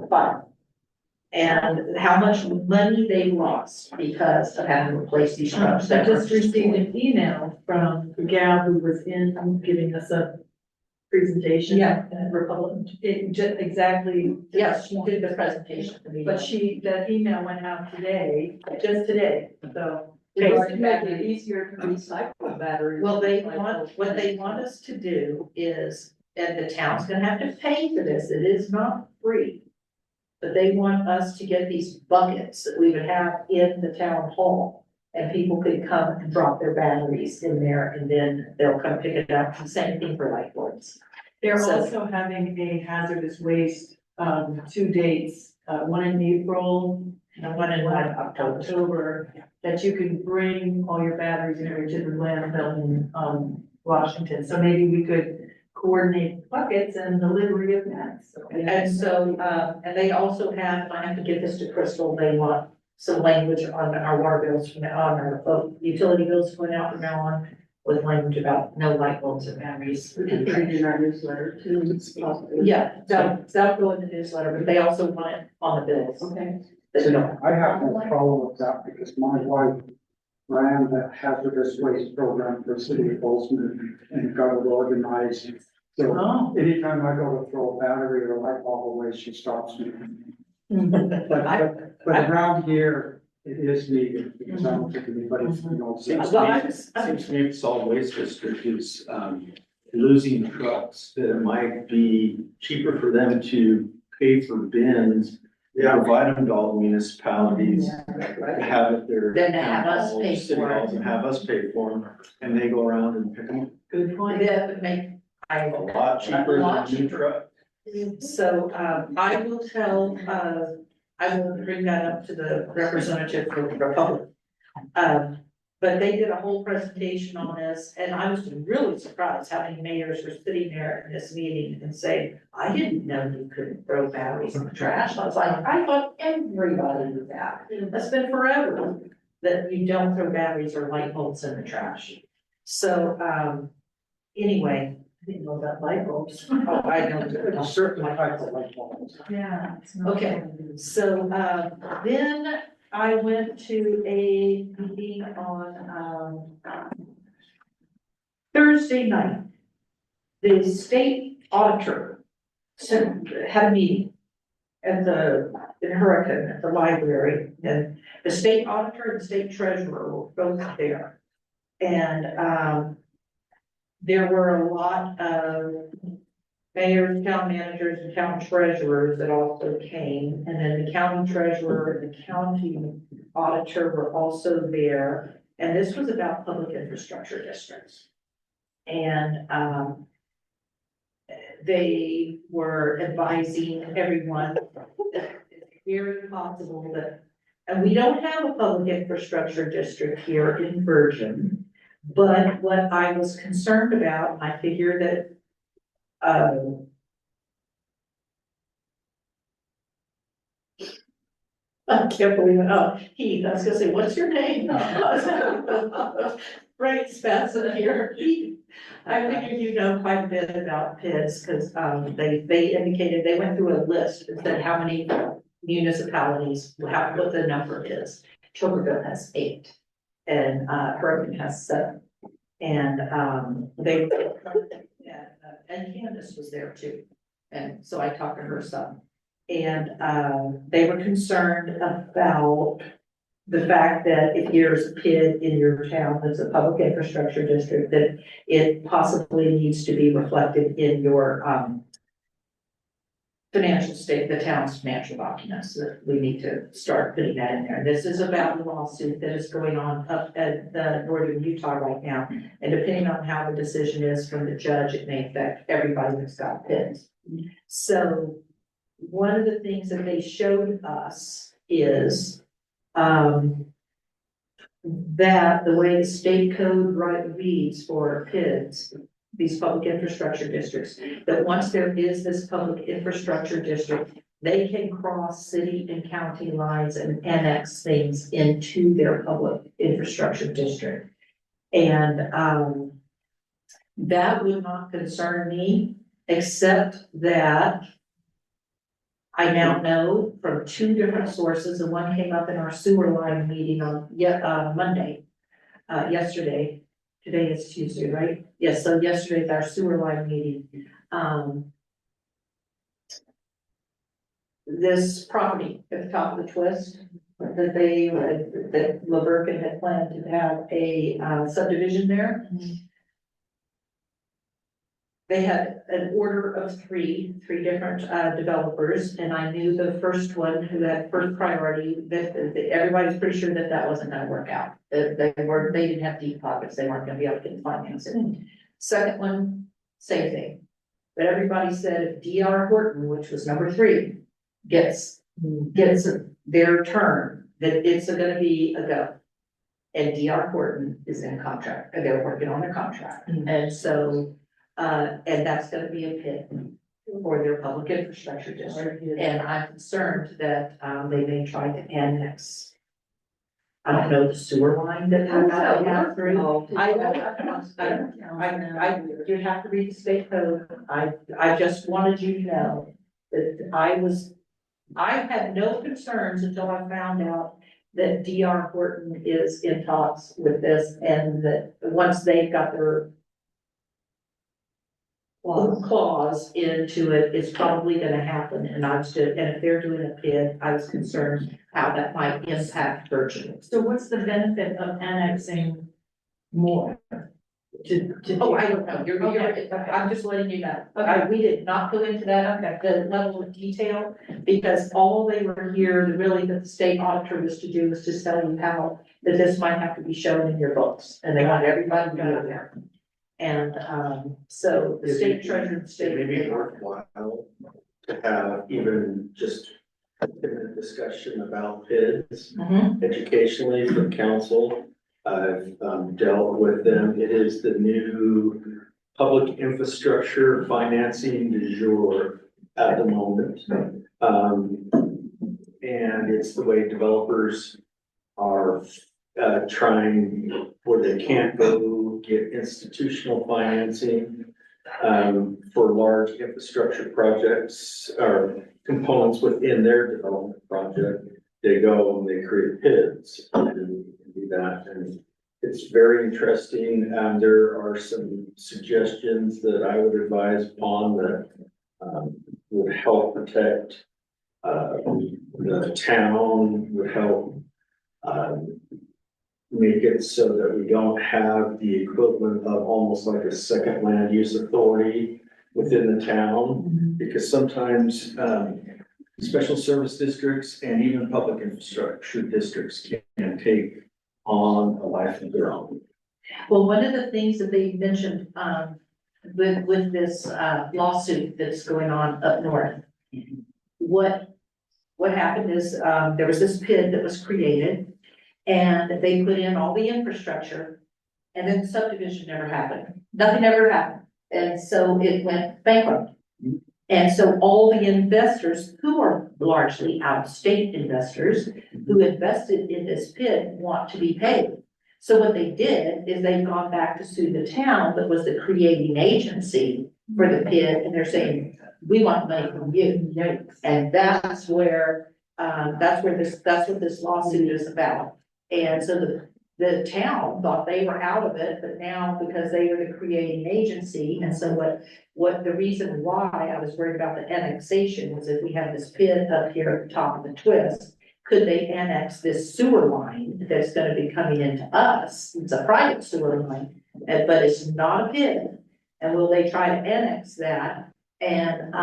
fire. and how much money they lost because of having to replace these trucks. I just received an email from the gal who was in giving us a presentation. Yeah. At Republic, it just exactly. Yes, she did the presentation. But that email went out today, just today, so. It's to make it easier to recycle batteries. Well, what they want us to do is, and the town's gonna have to pay for this, it is not free. But they want us to get these buckets that we would have in the town hall. And people could come and drop their batteries in there and then they'll come pick it up, the same thing for light boards. They're So- also having a hazardous waste, 2 dates, one in April and one in October, that you can bring all your batteries and everything to the landfill in, Washington. So maybe we could coordinate buckets and delivery of that. And so, and they also have, and I have to give this to Crystal, they want some language on our water bills from now on, our utility bills going out from now on, with language about no light bulbs and batteries. We can put it in our newsletter too. Possibly. Yeah, that'll go in the newsletter, but they also want it on the bills. Okay. That you don't. I have no problem with that because my wife ran the hazardous waste program for City of Bozeman and got it organized. So Oh. anytime I go to throw a battery or a light bulb away, she stops me. But around here, it is needed because I don't think anybody's, Seems Well, to I me, was, seems to me the solid waste district is, losing trucks, that it might be cheaper for them to pay for bins. Provide them to all the municipalities, have it there. Then to have us pay City for it. halls and have us pay for them, and they go around and pick them up. Good point. that would make, A lot cheaper than a new truck. so, I will tell, I will bring that up to the representative for the Republic. But they did a whole presentation on this, and I was really surprised how many mayors were sitting there in this meeting and saying, I didn't know you couldn't throw batteries in the trash. I was like, I thought everybody knew that. That's been forever, that you don't throw batteries or light bulbs in the trash. So, anyway, I didn't know about light bulbs. oh, I know. a certain type of light bulbs. Yeah. Okay. So, then I went to a meeting on, Thursday night. The state auditor had a meeting in Hurricane, at the library, and the state auditor and the state treasurer were both there. And, there were a lot of mayors, town managers, and town treasurers that also came, and then the county treasurer and the county auditor were also there. And this was about public infrastructure districts. And, they were advising everyone that it's very possible that, and we don't have a public infrastructure district here in Virgin. But what I was concerned about, I figured that, I can't believe it, oh, Heath, I was gonna say, what's your name? Right, Spencer here, Heath. I figured you know quite a bit about PIDs, because, they indicated, they went through a list and said how many municipalities, what the number is. Childerville has 8. And, Hurricane has 7. And, they, and Candace was there too. And so I talked to her some. And, they were concerned about the fact that if there's a PID in your town that's a public infrastructure district, that it possibly needs to be reflected in your, financial state, the town's financial documents, that we need to start putting that in there. This is about the lawsuit that is going on up at the northern Utah right now. And depending on how the decision is from the judge, it may affect everybody that's got PIDs. So one of the things that they showed us is, that the way the state code reads for PIDs, these public infrastructure districts, that once there is this public infrastructure district, they can cross city and county lines and annex things into their public infrastructure district. And, that would not concern me, except that I now know from two different sources, and one came up in our sewer line meeting on, Monday. Yesterday, today is Tuesday, right? Yes, so yesterday's our sewer line meeting. This property at the top of the twist, that Laverkin had planned to have a subdivision there. They had an order of three different developers, and I knew the first one who had first priority, that everybody's pretty sure that that wasn't gonna work out. That they didn't have deep pockets, they weren't gonna be able to get financing. Second one, same thing. But everybody said if D.R. Horton, which was number 3, gets their turn, that it's gonna be a go. And D.R. Horton is in contract, and they're working on their contract, and so. And that's gonna be a pit for their public infrastructure district, and I'm concerned that, they may try to annex. I don't know the sewer line that How does that have work? through. Oh, I you have to read the state code. I just wanted you to know that I had no concerns until I found out that D.R. Horton is in talks with this, and that once they've got their clause into it, it's probably gonna happen, and and if they're doing a PID, I was concerned how that might impact Virgin. So what's the benefit of annexing more? Oh, I don't know, I'm just letting you know. We did not go into that, the level of detail, because all they were here, really, that the state auditor was to do was to tell you how that this might have to be shown in your books, and they want everybody to be there. And, so the state treasurer and state. It may be worthwhile to have even just a discussion about PIDs educationally for council. I've dealt with them. It is the new public infrastructure financing du jour at the moment. And it's the way developers are trying, where they can't go get institutional financing for large infrastructure projects or components within their development project. They go and they create PIDs and do that, and it's very interesting. There are some suggestions that I would advise upon that would help protect the town, would help make it so that we don't have the equivalent of almost like a second land use authority within the town, because sometimes special service districts and even public infrastructure districts can take on a life of their own. Well, one of the things that they mentioned, with this, lawsuit that's going on up north. What happened is, there was this PID that was created, and they put in all the infrastructure, and then subdivision never happened. Nothing ever happened, and so it went bankrupt. And so all the investors, who are largely out-of-state investors, who invested in this PID, want to be paid. So what they did is they've gone back to sue the town that was the creating agency for the PID, and they're saying, we want money from you. And that's what this lawsuit is about. And so the town thought they were out of it, but now because they are the creating agency, and so what the reason why I was worried about the annexation was if we have this PID up here at the top of the twist, could they annex this sewer line that's gonna be coming into us? It's a private sewer line, but it's not a PID. And will they try to annex that and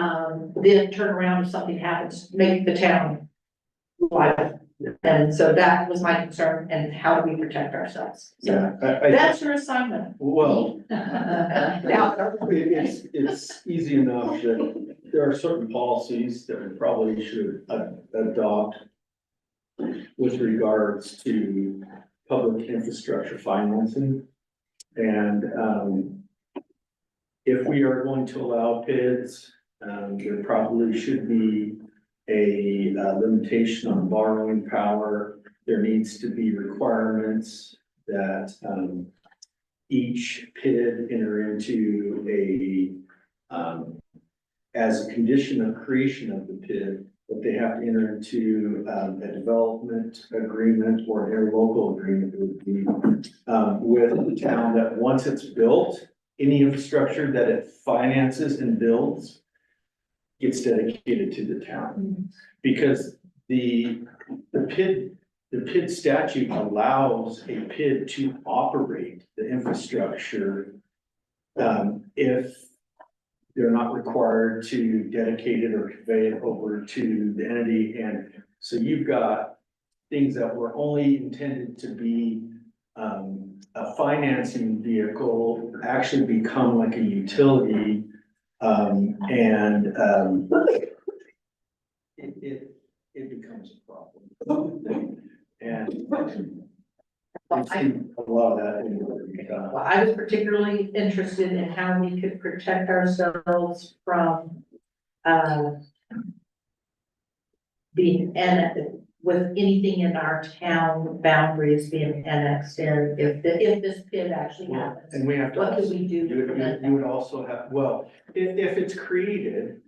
then turn around if something happens, make the town liable? And so that was my concern, and how do we protect ourselves? So that's your assignment. Well, Now, it's easy enough that there are certain policies that we probably should adopt with regards to public infrastructure financing. And if we are going to allow PIDs, there probably should be a limitation on borrowing power. There needs to be requirements that each PID enter into as a condition of creation of the PID, that they have to enter into, a development agreement or a local agreement with the town that once it's built, any infrastructure that it finances and builds gets dedicated to the town. Because the PID statute allows a PID to operate the infrastructure if they're not required to dedicate it or convey it over to the entity. And so you've got things that were only intended to be a financing vehicle actually become like a utility. It becomes a problem. And I've seen a lot of that in Well, I was particularly interested in how we could protect ourselves from, being annexed, with anything in our town boundaries being annexed in, if this PID actually happens. And we have to. What also- can we do to prevent You would also have, well, if it's created,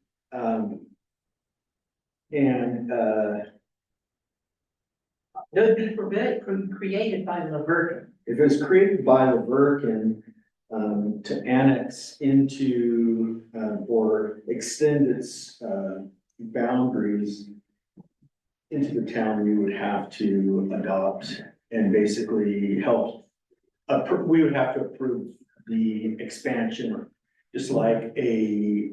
It would be created by Laverton. if it's created by the Virgin, to annex into, or extend its, boundaries into the town, we would have to adopt and basically help. We would have to approve the expansion, just like a,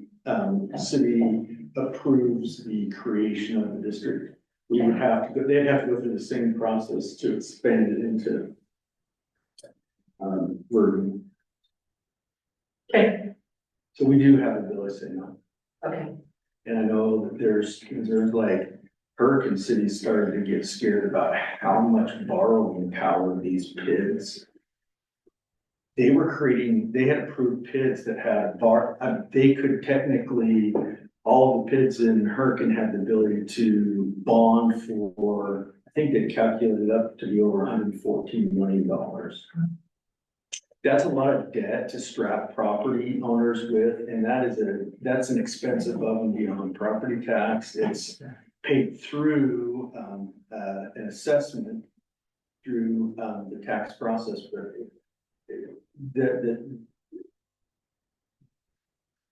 city approves the creation of the district. We would have to go, they'd have to go through the same process to expand it into Verdon. Okay. So we do have the ability to say no. Okay. And I know that there's like Hurricane City started to get scared about how much borrowing power these PIDs. They were creating, they had approved PIDs that had they could technically, all the PIDs in Hurricane had the ability to bond for, I think they calculated up to be over $114 million. That's a lot of debt to strap property owners with, and that's an expense above and beyond property tax. It's paid through, an assessment through, the tax process, but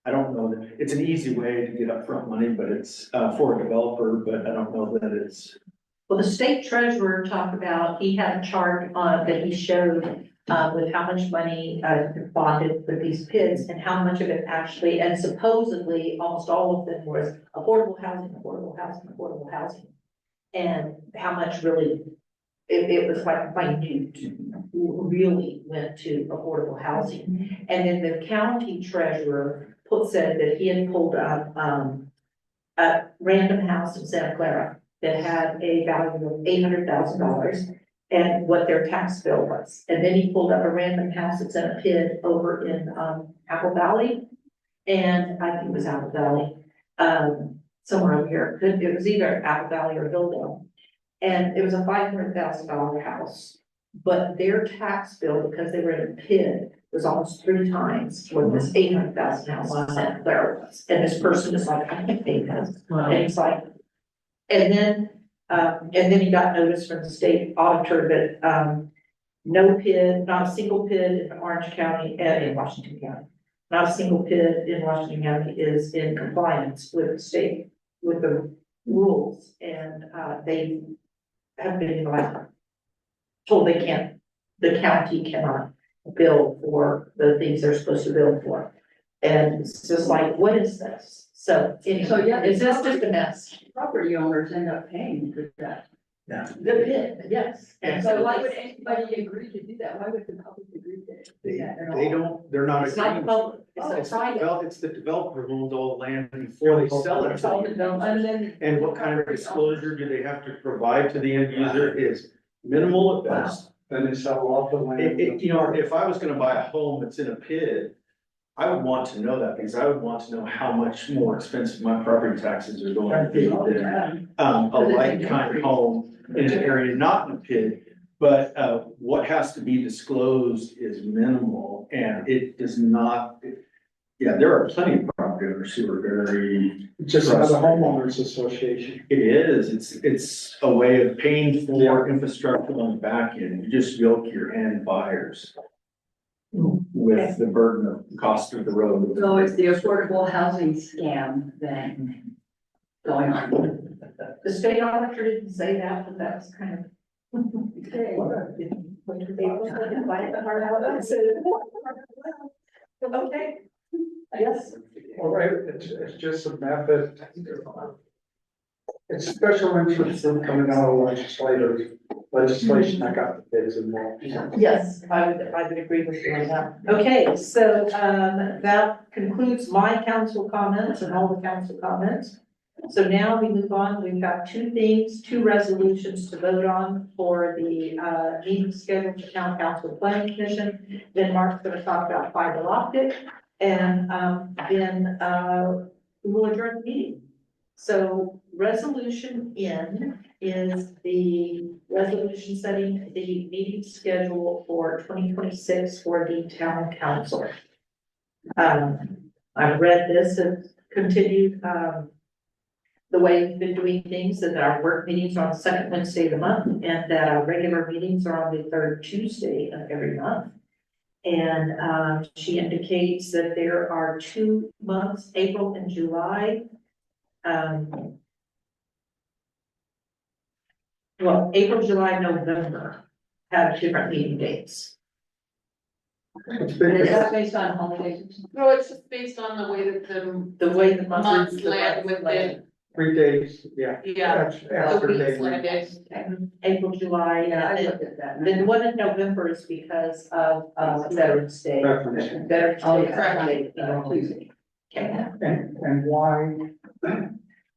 I don't know that, it's an easy way to get upfront money, but it's, for a developer, but I don't know that it's. Well, the state treasurer talked about, he had a chart that he showed with how much money bonded with these PIDs and how much of it actually, and supposedly almost all of them was affordable housing, affordable housing, affordable housing. And how much really, it was like minute, really went to affordable housing. And then the county treasurer said that he had pulled up a random house in Santa Clara that had a value of $800,000 and what their tax bill was. And then he pulled up a random house that's in a PID over in Apple Valley. And I think it was Apple Valley, somewhere over here. It was either Apple Valley or Hillville. And it was a $500,000 house. But their tax bill, because they were in a PID, was almost 3 times what this $800,000 house in Santa Clara was. And this person is like, I can't pay that. And he's like, and then he got notice from the state auditor that, no PID, not a single PID in Orange County and in Washington County. Not a single PID in Washington County is in compliance with the state, with the rules. And, they have been like told they can't, the county cannot bill for the things they're supposed to bill for. And it's just like, what is this? So, yeah, is this just a mess? Property owners end up paying for that. The PID, yes. And So so why would anybody agree to do that? Why would the public agree to do that at all? They're not. it's not public, It's it's private. it's the developer who owns all the land before they sell it. And then. And what kind of disclosure do they have to provide to the end user is minimal at best. Then they sell off the land. You know, if I was gonna buy a home that's in a PID, I would want to know that because I would want to know how much more expensive my property taxes are going to be than a like kind of home in an area not in a PID. But what has to be disclosed is minimal and it does not. Yeah, there are plenty of property neighbors who are very, Just another homeowners association. it is, it's a way of paying for infrastructure on the back end. You just yoke your end buyers with the burden of the cost of the road. So it's the affordable housing scam then going on. The state auditor didn't say that, but that's kind of. Okay. Okay. Yes. All right, it's just a method. It's special interest in coming out of legislation that got the bids involved. Yes, I would agree with you on that. Okay, so, that concludes my council comments and all the council comments. So now we move on, we've got two things, two resolutions to vote on for the, meeting schedule for town council planning commission. Then Mark's gonna talk about fiber optic, and, then, we will adjourn the meeting. So resolution N is the resolution setting the meeting schedule for 2026 for the town council. I've read this and continued, the way we've been doing things, and that our work meetings are on the second Wednesday of the month, and that our regular meetings are on the third Tuesday of every month. And, she indicates that there are 2 months, April and July. Well, April, July, November have different meeting dates. It's And been- is that based on holidays? No, it's just based on the way that The way the months land within, 3 days, yeah. yeah, That's the after weeks they. landed. April, July, Yeah, I and looked at that. then the one in November is because of, Veterans Day. Veterans Day. Veterans Oh, Day, yeah. Friday, Tuesday. Okay. And why,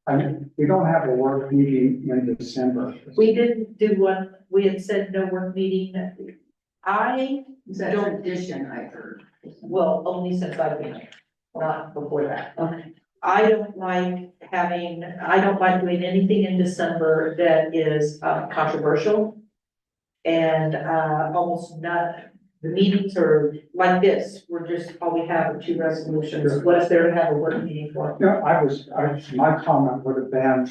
I mean, we don't have a work meeting in December. We didn't do one, we had said no work meeting. I, Is that tradition I heard? well, only since I've been here, not before that. Okay. I don't like doing anything in December that is controversial. And, almost not, the meetings are like this, we're just, all we have are 2 resolutions. What is there to have a work meeting for? No, my comment would have been,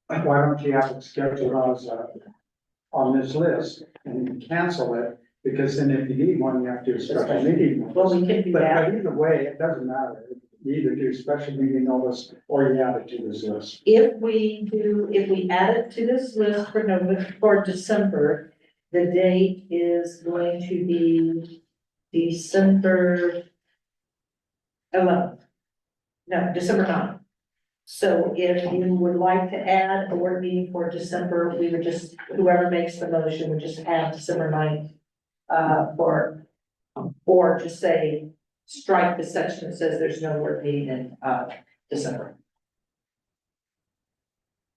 why don't you have it scheduled as, on this list and cancel it? Because then if you need one, you have to do a special meeting. Well, we can do But that. either way, it doesn't matter. You either do a special meeting notice or you add it to this list. If we add it to this list for November, for December, the date is going to be December 11th. No, December 9th. So if you would like to add a work meeting for December, we would just, whoever makes the motion would just add December 9th. Or just say, strike the section that says there's no work meeting in, December.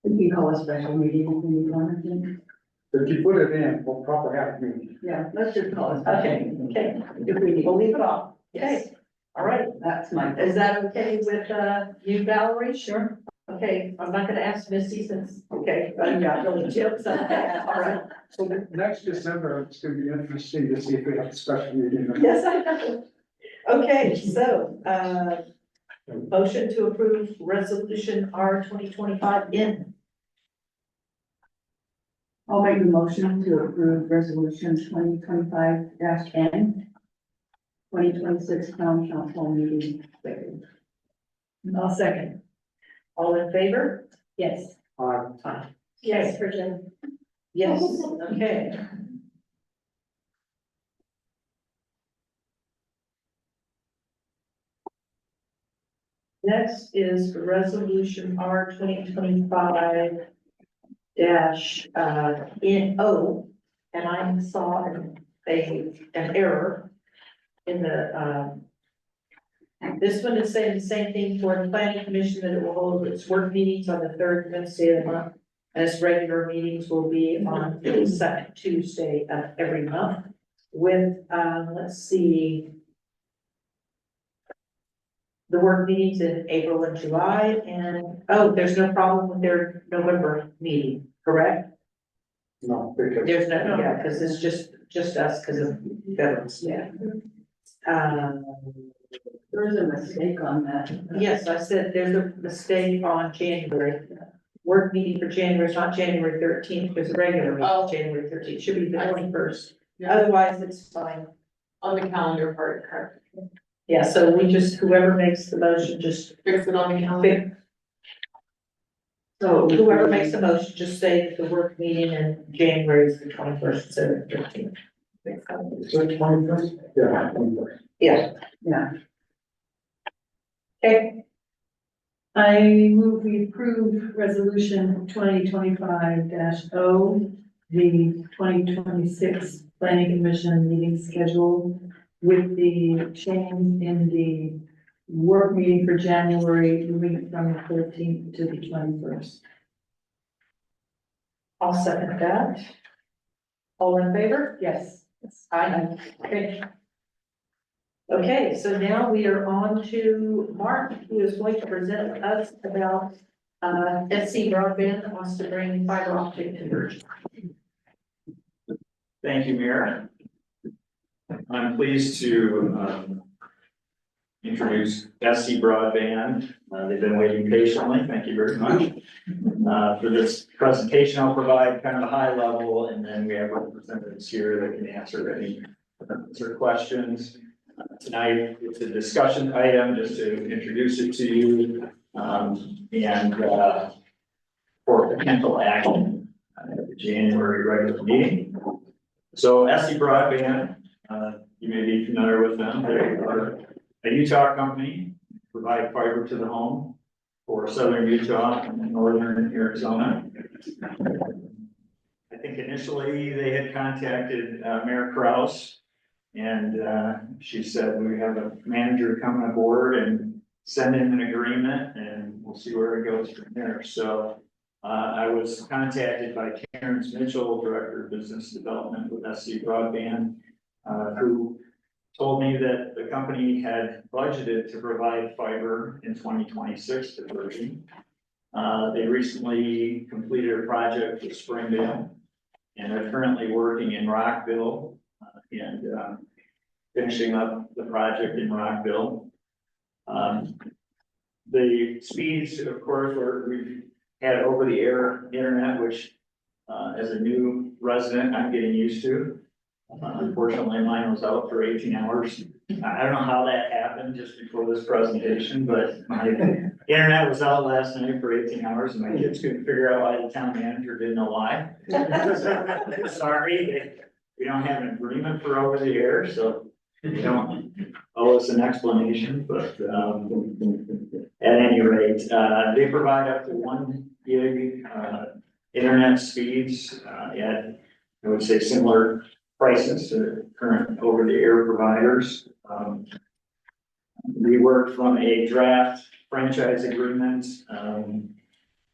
We can call a special meeting if we need one, I think. If you put it in, we'll probably have a meeting. Yeah, let's just call it. special Okay, meeting. okay, If we need. we'll leave it off. Yes. Okay, all right. That's my. Is that okay with, you, Valerie? Sure. Okay, I'm not gonna ask Misty since, okay, I got really chips. All right. So next December, it's gonna be interesting to see if we have a special meeting. Yes, I know. Okay, so, motion to approve resolution R 2025 in. I'll make a motion to approve resolution 2025-N. 2026 town council meeting. I'll second. All in favor? Yes, Aye. yes, for Jim. Yes, okay. Next is resolution R 2025 dash, in O, and I saw an error in the, this one is saying the same thing for the planning commission, that it will hold its work meetings on the third Wednesday of the month. As regular meetings will be on the second Tuesday of every month with, let's see. The work meetings in April and July, and, oh, there's no problem with their November meeting, correct? No, because. There's no, yeah, because it's just us because of Veterans Day. There is a mistake on that. Yes, I said there's a mistake on January. Work meeting for January is not January 13th, there's a regular meeting, Oh. January 13th, should be the 21st. Yeah. Otherwise, it's fine. On the calendar part, correct? Yeah, so we just, whoever makes the motion, just Fix it on the calendar. pick. So whoever makes the motion, just say that the work meeting in January is the 21st instead of the 13th. Yeah. Yeah. Yeah. Okay, I move we approve resolution 2025-0, the 2026 planning commission meeting schedule with the change in the work meeting for January, moving it from the 13th to the 21st. I'll second that. All in favor? Yes. Aye. Okay. Okay, so now we are on to Mark, who is going to present us about, SC Broadband that wants to bring fiber optic conversion. Thank you, Mayor. I'm pleased to introduce SC Broadband. They've been waiting patiently. Thank you very much. For this presentation, I'll provide kind of a high level, and then we have representatives here that can answer any questions. Tonight, it's a discussion item, just to introduce it to you, and for potential action at the January regular meeting. So SC Broadband, you may be familiar with them. They are a Utah company, provide fiber to the home for southern Utah and northern Arizona. I think initially they had contacted Mayor Kraus, and she said, we have a manager coming aboard and send in an agreement, and we'll see where it goes from there. So I was contacted by Terrence Mitchell, Director of Business Development with SC Broadband, who told me that the company had budgeted to provide fiber in 2026 conversion. They recently completed a project with Springdale, and they're currently working in Rockville and finishing up the project in Rockville. The speeds, of course, we've had over-the-air internet, which as a new resident, I'm getting used to. Unfortunately, mine was out for 18 hours. I don't know how that happened just before this presentation, but my internet was out last night for 18 hours and my kids couldn't figure out why the town manager didn't know why. Sorry, we don't have an agreement for over the air, so you don't owe us an explanation, but at any rate, they provide up to 1 gig internet speeds at, I would say, similar prices to current over-the-air providers. We work from a draft franchise agreement.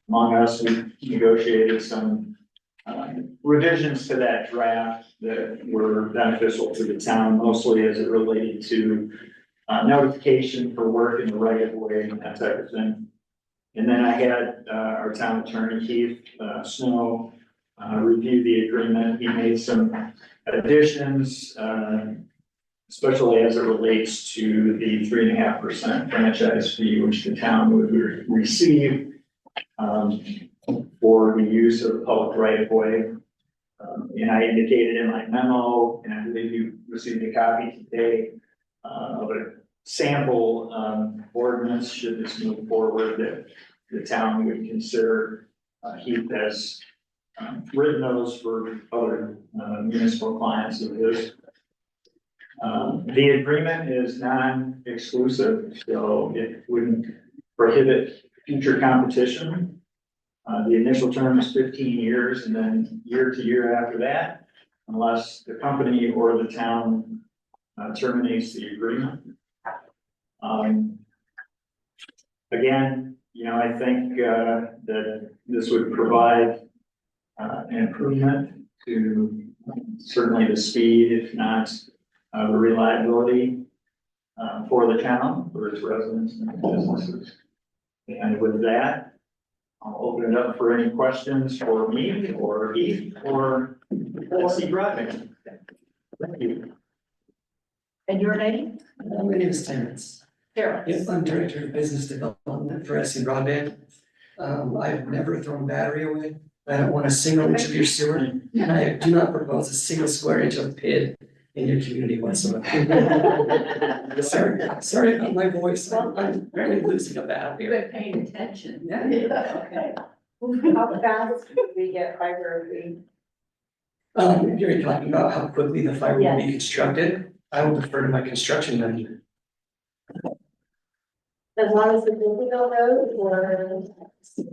Among us, we negotiated some revisions to that draft that were beneficial to the town, mostly as it related to notification for work in the right of way and that type of thing. And then I had our town attorney, Keith Snow, review the agreement. He made some additions, especially as it relates to the 3.5% franchise fee, which the town would receive for the use of the public right of way. And I indicated in my memo, and I believe you received a copy today, of a sample ordinance, should this move forward, that the town would consider. Heath has written those for other municipal clients of his. The agreement is non-exclusive, so it wouldn't prohibit future competition. The initial term is 15 years, and then year to year after that, unless the company or the town terminates the agreement. Again, I think that this would provide an improvement to certainly the speed, if not the reliability for the town, for its residents and businesses. And with that, I'll open it up for any questions for me or Heath or SC Broadband. Thank you. And your name? My name is Terrence. Terrence. Yes, I'm Director of Business Development for SC Broadband. I've never thrown battery away. I don't want a single inch of your sewer, and I do not propose a single square inch of PID in your community whatsoever. Sorry about my voice. I'm barely losing a battle You've here. been paying attention. Okay. How fast do we get fiber if we? You're talking about how quickly the fiber will be constructed. I will defer to my construction manager. As long as the building knows, or?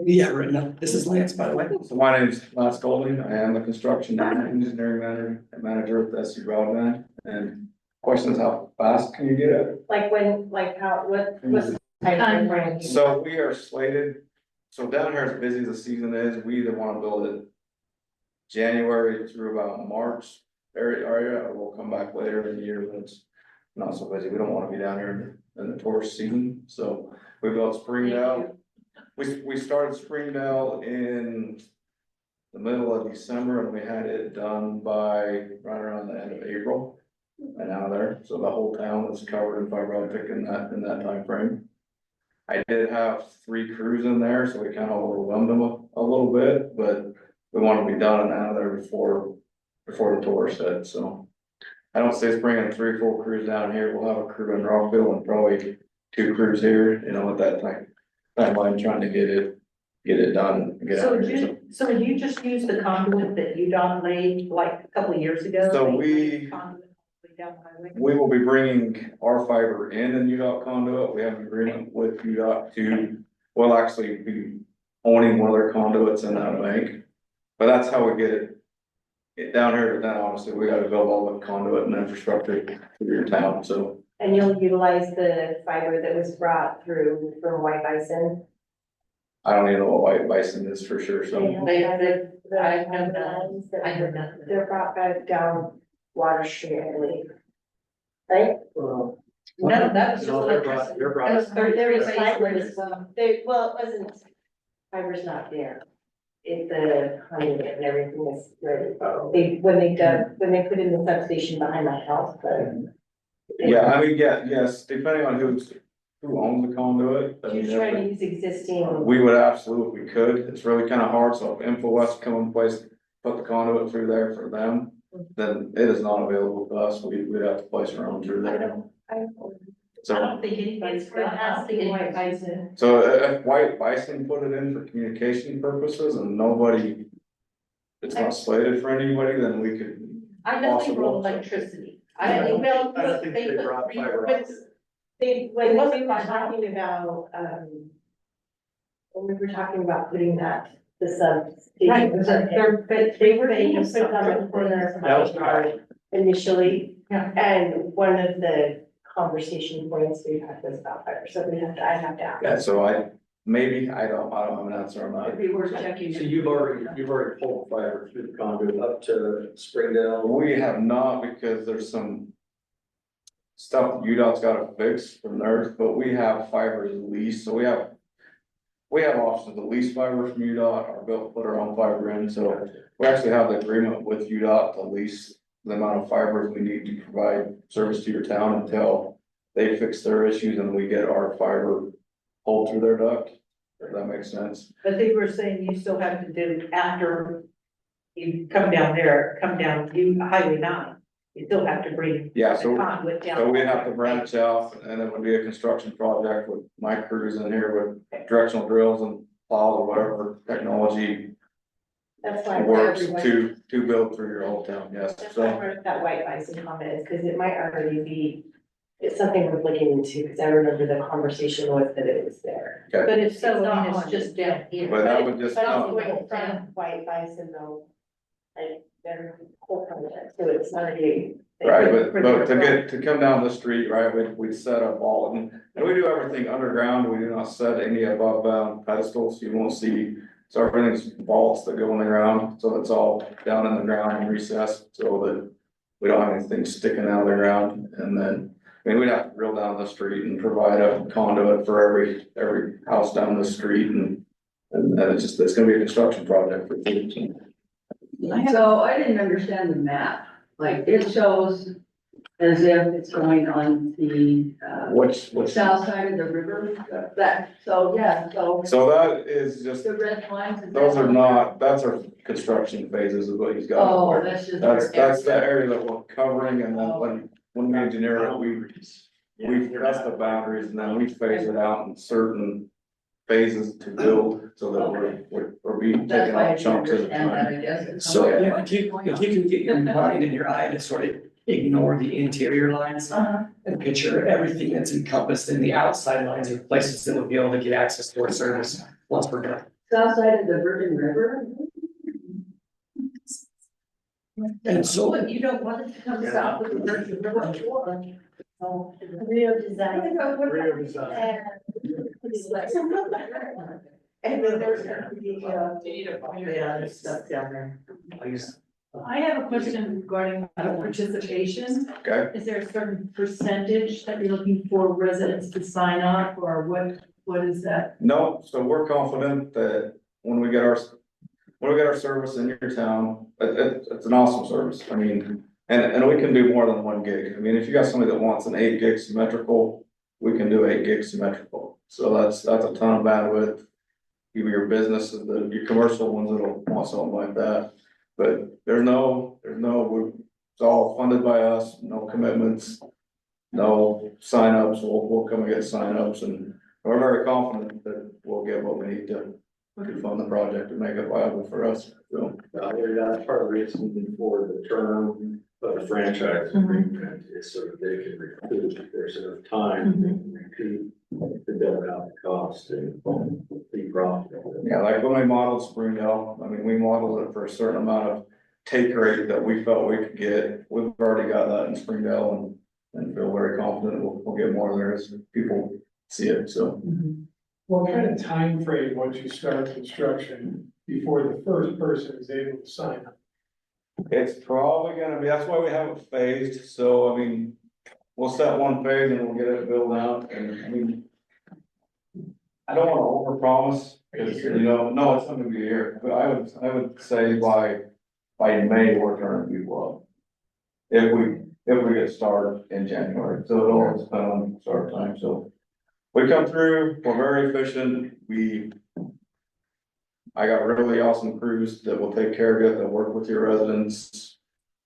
Yeah, right now, this is Lance, by the way. So my name's Lance Golding, I am the construction and engineering manager at SC Broadband, and question is how fast can you get it? Like when, like how, what's the time frame? So we are slated, so down here as busy as the season is, we either wanna build it January through about March area, or we'll come back later in the year when it's not so busy, we don't wanna be down here in the tourist season, so we built Springdale. We started Springdale in the middle of December and we had it done by right around the end of April. And now there, so the whole town was covered in fiber optic in that time frame. I did have 3 crews in there, so we kind of overwhelmed them a little bit, but we want to be done and out of there before the tour set, so. I don't see us bringing 3 full crews down here, we'll have a crew in Rockville and probably 2 crews here, at that timeline, trying to get it done. And get So out would here, you, so would you just use the conduit that UDOT laid like a couple of years ago? So They we- laid conduit down the highway? We will be bringing our fiber in UDOT conduit, we have an agreement with UDOT we'll actually be owning one of their conduits in that bank. But that's how we get it down here, but then obviously we gotta build all the conduit and infrastructure through your town, so. And you'll utilize the fiber that was brought through from White Bison? I don't even know what White Bison is for sure, so. I know that. I know that. They're brought back down Water Street, I believe. Right? No, that was just electricity. They're brought. That was There was 30 fiber days. as well. Well, it wasn't, fiber's not there. If the conduit and everything is ready. When they put in the substation behind my house, but. Yeah, I mean, yes, depending on who owns the conduit. I mean, You're trying to use existing. we would absolutely, if we could, it's really kind of hard, so if Info West come in place, put the conduit through there for them. Then it is not available to us, we'd have to place our own through there. I So, don't think anybody's We're asking White Bison. so if White Bison put it in for communication purposes and nobody. It's not slated for anybody, then we could, I know they Possible. roll electricity. I I think know, I don't think they put brought fiber but- optic. When we wasn't were fiber talking about, when we were talking about putting that, the substation. Right, but they were They thinking put it on the something. corner That was of my yard initially. Yeah. And one of the conversation points we had was about fiber, so I have to ask. yeah, so I don't have an answer on It'd that. be worth checking. So you've already pulled fiber through the conduit up to Springdale. We have not, because there's some. Stuff UDOT's gotta fix from theirs, but we have fiber as lease, so we have. We have options to lease fiber from UDOT or put our own fiber in, so we actually have the agreement with UDOT to lease. The amount of fibers we need to provide service to your town until they fix their issues and we get our fiber pulled through their duct, if that makes sense. But they were saying you still have to do after you come down Highway 9, you still have to bring Yeah, the so. conduit down. So we have to branch out and it would be a construction project with my crews in here with directional drills and plows or whatever technology That's why. works everyone- to build through your whole town, yes, That's why I so. brought up that White Bison comment, is because it might already be, it's something we're looking into, because I remember the conversation was that it was there. But if so, It's I not mean, it's on just down here. But that would just, But it's no, going from White Bison though, like, their whole project, so it's not a. right, but to come down the street, right, we'd set up all, and we do everything underground, we do not set any above pedestals, you won't see. So everything's vaults that go in the ground, so it's all down in the ground and recessed, so that we don't have anything sticking out of the ground, and then. I mean, we'd have to drill down the street and provide a conduit for every house down the street and it's gonna be a construction project for 15. So I didn't understand the map, like it shows as if it's going on the, Which, south side of the river, so that is just, the red lines. is those that- are not, that's our construction phases is what he's got. up Oh, there. that's just. That's the area that we're covering, and then when we engineer it, that's the boundaries, and then we phase it out in certain phases to build, so that we're being That's taken why I off didn't chunks at a understand that, time. I guess. So, yeah, if you can get your mind and your eye to sort of ignore the interior lines and picture everything that's encompassed in the outside lines or places that will be able to get access to our service once we're done. South side of the Virgin River? And so, But you don't want it to come south of the Virgin River shore. Oh, Rio design. Rio design. And then there's gonna be, Yeah, there's stuff down there. please. I have a question regarding participation. Okay, Is there a certain percentage that you're looking for residents to sign up, or what is that? no, so we're confident that when we get our service in your town, it's an awesome service, I mean, and we can do more than 1 gig, I mean, if you got somebody that wants an 8 gig symmetrical, we can do 8 gig symmetrical, so that's a ton of bandwidth. Give your businesses, your commercial ones that'll want something like that, but it's all funded by us, no commitments. No signups, we'll come and get signups, and we're very confident that we'll get what we need to fund the project and make it viable for us, so. That's part of the reason for the term of the franchise agreement is so that they can recoup their sort of time, they can recoup to build out the cost and be profitable. Yeah, like when we modeled Springdale, I mean, we modeled it for a certain amount of take rate that we felt we could get. We've already got that in Springdale and feel very confident we'll get more there as people see it, so. What kind of time frame once you start construction before the first person is able to sign up? It's probably gonna be, that's why we have it phased, so I mean, we'll set one phase and we'll get it built out, and I mean. I don't wanna overpromise, because no, it's not gonna be a year, but I would say by May, we're turning people up. If we get started in January, so it all depends on start time, so. We come through, we're very efficient, I got really awesome crews that will take care of you, that work with your residents.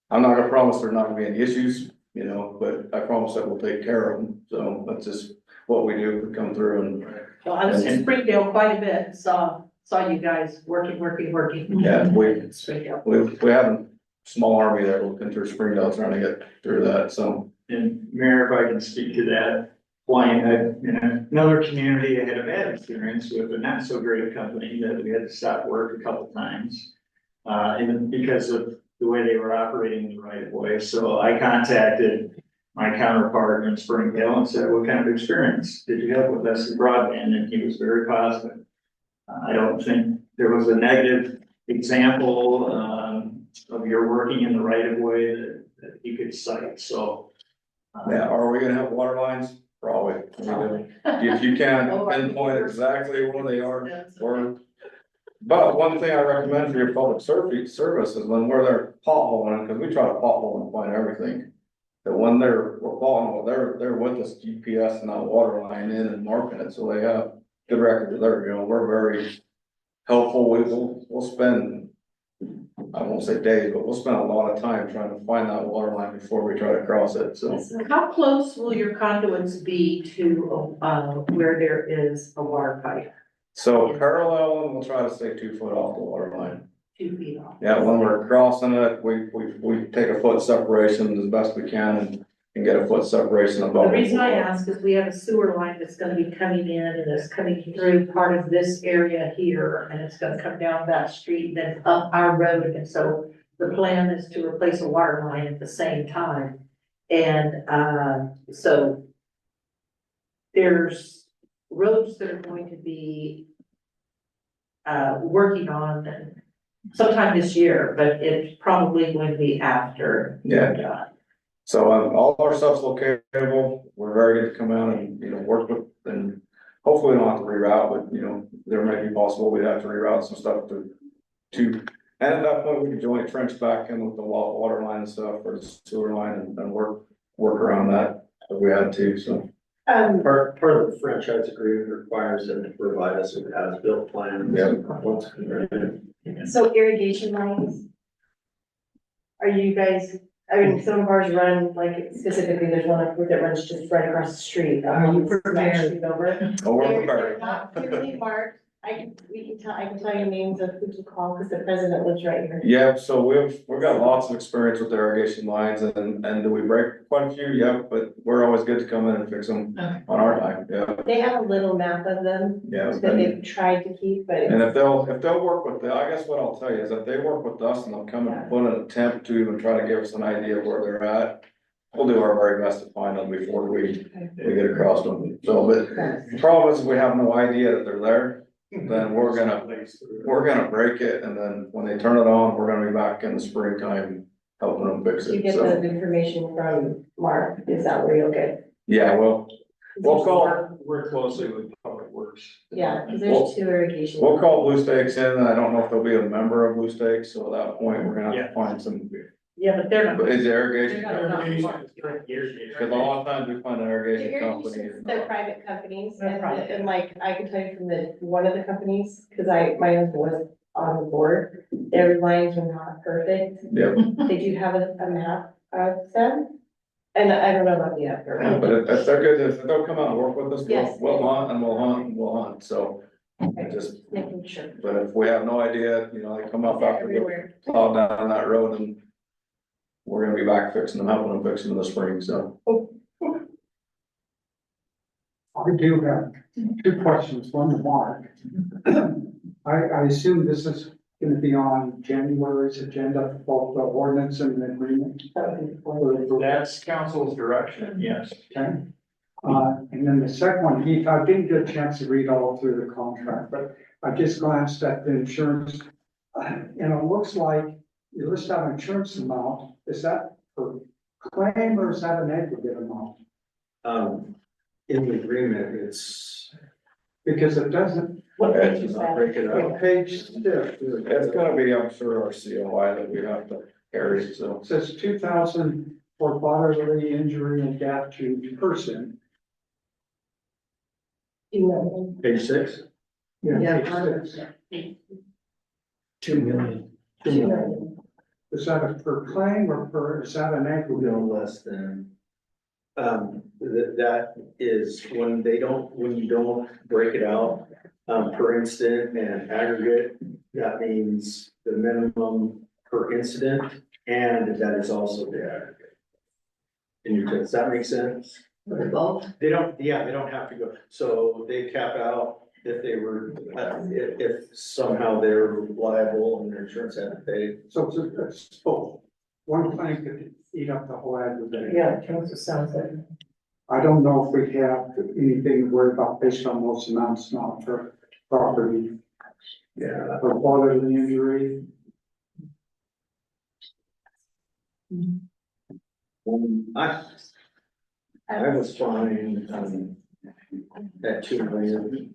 I'm not gonna promise there's not gonna be any issues, but I promise that we'll take care of them, so that's just what we do, we come through and. well, I was in Springdale quite a bit, saw you guys working. Yeah, Springdale. we have a small army there looking through Springdale trying to get through that, so. And Mayor, if I can speak to that point, in another community, I had a bad experience with a not so great company that we had to stop work a couple times. And because of the way they were operating the right of way, so I contacted my counterpart in Springdale and said, what kind of experience did you have with SC Broadband? And he was very positive. I don't think there was a negative example, of your working in the right of way that he could cite, so. Yeah, are we gonna have water lines? Probably. If you can pinpoint exactly where they are, or. But one thing I recommend for your public service is when we're there potholing, because we try to pothole and find everything. That when we're potholing, they're with us GPS and that water line in and marking it, so they have good records there, we're very helpful. We'll spend, I won't say days, but we'll spend a lot of time trying to find that water line before we try to cross it, so. How close will your conduits be to, where there is a water pipe? So parallel, and we'll try to stay 2 foot off the water line. 2 feet off? Yeah, when we're crossing it, we take a foot separation as best we can and get a foot separation The above. reason I ask is we have a sewer line that's gonna be coming in and it's coming through part of this area here, and it's gonna come down that street, then up our road, and so the plan is to replace a water line at the same time. And, so there's roads that are going to be working on sometime this year, but it's probably going to be after. Yeah. So, all our stuff's locatable, we're very good to come out and, work with, and hopefully we don't have to reroute, but, there may be possible we'd have to reroute some stuff to, and at that point, we could joint trench back in with the water line and stuff, or the sewer line and work work around that if we had to, so. Part of the franchise agreement requires them to provide us with as-built plans. Yeah. Once converted. So irrigation lines? Are you guys, I mean, some of ours run, like specifically, there's one that runs just right across the street. Are you Next prepared? street over. Oh, we're They're prepared. not clearly marked. I can tell you names of who to call because the president lives right here. Yeah, so we've got lots of experience with irrigation lines and do we break quite a few? Yeah, but we're always good to come in and fix them Okay. on our time, yeah, They have a little map of them yeah. that they've tried to keep, but And if they'll work with I guess what I'll tell you is that they work with us and they'll come and put an attempt to even try to give us an idea of where they're at. We'll do our very best to find them before we get across them. So, but the problem is we have no idea that they're there. Then we're gonna break it, and then when they turn it on, we're gonna be back in the springtime helping them fix you it, get so. the information from Mark, is that where you'll get? Yeah, we'll call, Work closely with Public Works. Yeah, because Well, there's 2 irrigation. we'll call Blue Stakes in, and I don't know if they'll be a member of Blue Stakes, so at that point, we're gonna have to find some. Yeah, but they're not. But is irrigation, They're not. because a lot of times we find an irrigation company. They're private companies, They're private. and like, I can tell you from one of the companies, because my husband was on the board, their lines are not perfect. Yep, They do have a map of them, and I don't know about the other. but if they're good, if they'll come out and work with us, Yes. we'll hunt and we'll hunt and we'll hunt, so. Just, Making sure. but if we have no idea, they come up They're after we everywhere. plow down that road and. We're gonna be back fixing them, helping them fix them in the spring, so. I do have 2 questions, one to Mark. I assume this is gonna be on January's agenda for the ordinance and the agreement. That's council's direction, yes. Okay. And then the second one, Heath, I didn't get a chance to read all through the contract, but I just glanced at the insurance. And it looks like you list out insurance amount, is that for claim or is that an aggregate amount? In the agreement, it's, Because it doesn't, What Yeah, page is I'll that? break it up. page 6, It's gonna be, I'm sure, our COI that we have to carry, so. it says 2,000 for bodily injury and death to person. You know. Page 6. Yeah. Page 6. 2 million. Is that a per claim or is that an aggregate? No less than. That is when you don't break it out, per incident and aggregate, that means the minimum per incident, and that is also the aggregate. Does that make sense? They don't have to go, so they cap out if they were, if somehow they're liable and their insurance had to pay. So it's both. One claim could eat up the whole aggregate. Yeah, it also sounds like. I don't know if we have anything to worry about based on those amounts, not for property, Yeah. for bodily injury. I was fine, at 2 million.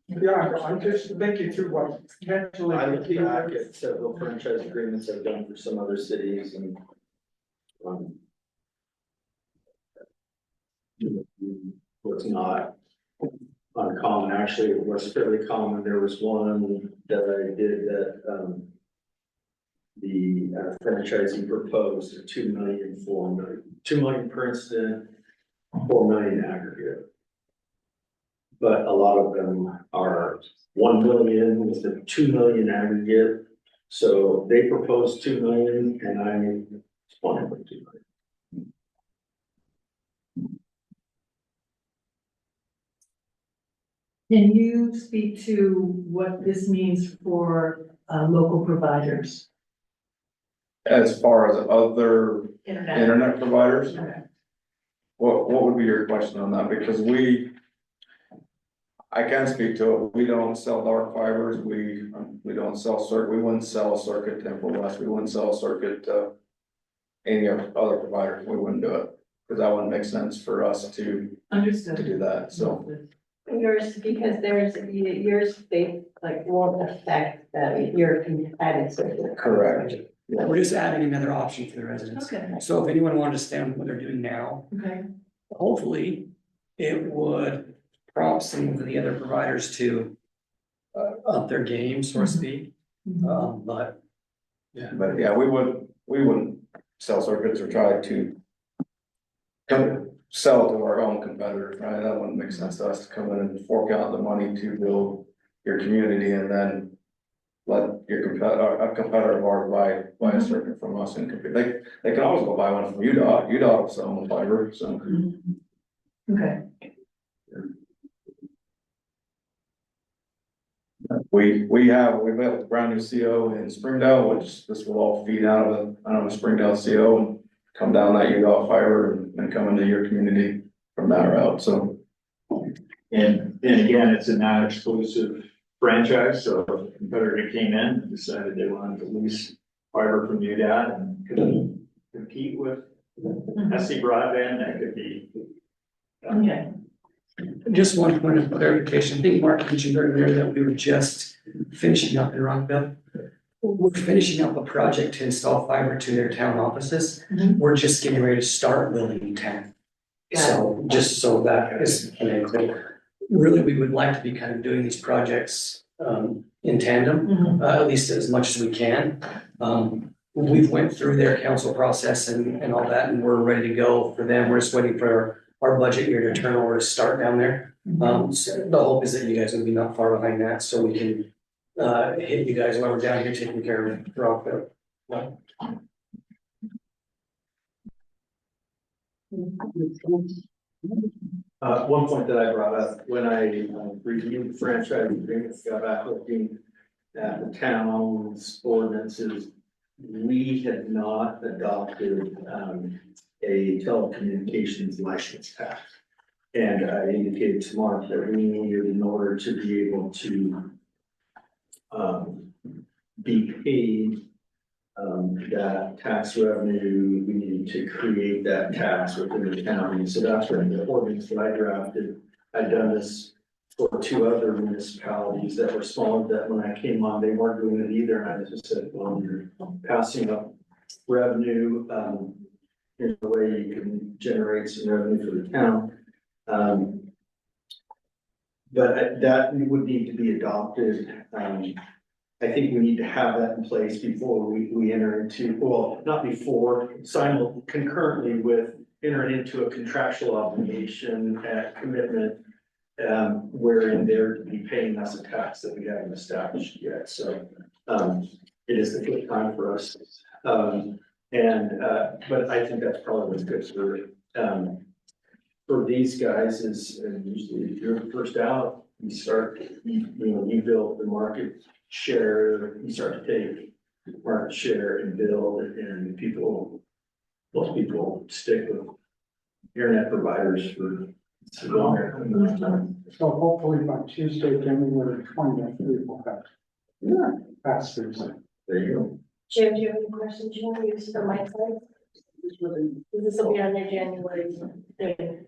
Yeah, I'm just thinking through what potentially. I looked back at several franchise agreements I've done for some other cities and. Was not uncommon, actually, it was fairly common, there was one that I did that, the franchisee proposed a 2 million, 4 million, 2 million per incident, 4 million aggregate. But a lot of them are 1 million with the 2 million aggregate. So they proposed 2 million and I wanted 2 million. Can you speak to what this means for local providers? As far as other Internet. internet providers, Okay. what would be your question on that? Because I can speak to it, we don't sell dark fibers, we don't sell we wouldn't sell a circuit to Info West, we wouldn't sell a circuit to any other provider, we wouldn't do it. Because that wouldn't make sense for us to Understood. do that, so. Yours, because yours, they like won't affect your competitive. Correct. We're just adding another option for the residents. Okay, So if anyone wanted to stay on what they're doing now, okay. hopefully it would prompt some of the other providers to up their game, so to speak. But But yeah, we wouldn't sell circuits or try to sell to our own competitors, right? That wouldn't make sense to us to come in and fork out the money to build your community and then let your a competitor of ours buy a circuit from us and compete. They can always go buy one from UDOT. UDOT will sell them fiber, so. Okay, We built a brand new CO in Springdale, which this will all feed out of the Springdale CO and come down that UDOT fiber and come into your community from that route, so. And again, it's a non-exclusive franchise, so if a competitor came in and decided they wanted to lease fiber from UDOT and could compete with SC Broadband, that could be. okay. just one point of clarification, I think Mark mentioned earlier that we were just finishing up in Rockville. We're finishing up a project to install fiber to their town offices. We're just getting ready to start building in town. So just so that is clear. Really, we would like to be kind of doing these projects in tandem, at least as much as we can. We've went through their council process and all that, and we're ready to go for them. We're just waiting for our budget year to turn over to start down there. So the hope is that you guys will be not far behind that, so we can hit you guys while we're down here taking care of Rockville. One point that I brought up, when I reviewed the franchise agreements, got back looking at the town's ordinances, we had not adopted a telecommunications license tax. And I indicated to Mark that we needed, in order to be able to be paid that tax revenue, we needed to create that tax within the county. So that's where the ordinance that I drafted, I'd done this for 2 other municipalities that were smaller, that when I came on, they weren't doing it either. And I just said, well, you're passing up revenue in a way you can generate some revenue for the town. But that would need to be adopted. I think we need to have that in place before we enter into, well, not before, concurrently with entering into a contractual obligation commitment, wherein they're to be paying us a tax that we haven't established yet. So it is the good time for us. But I think that's probably what's good for these guys is usually if you're first out, you start, you build the market share, you start to take market share and build, and most people stick with internet providers for longer. So hopefully by Tuesday, January 20th, we will have passed through. There you go. Jim, do you have any questions you want to use for my side? This will be on your January thing.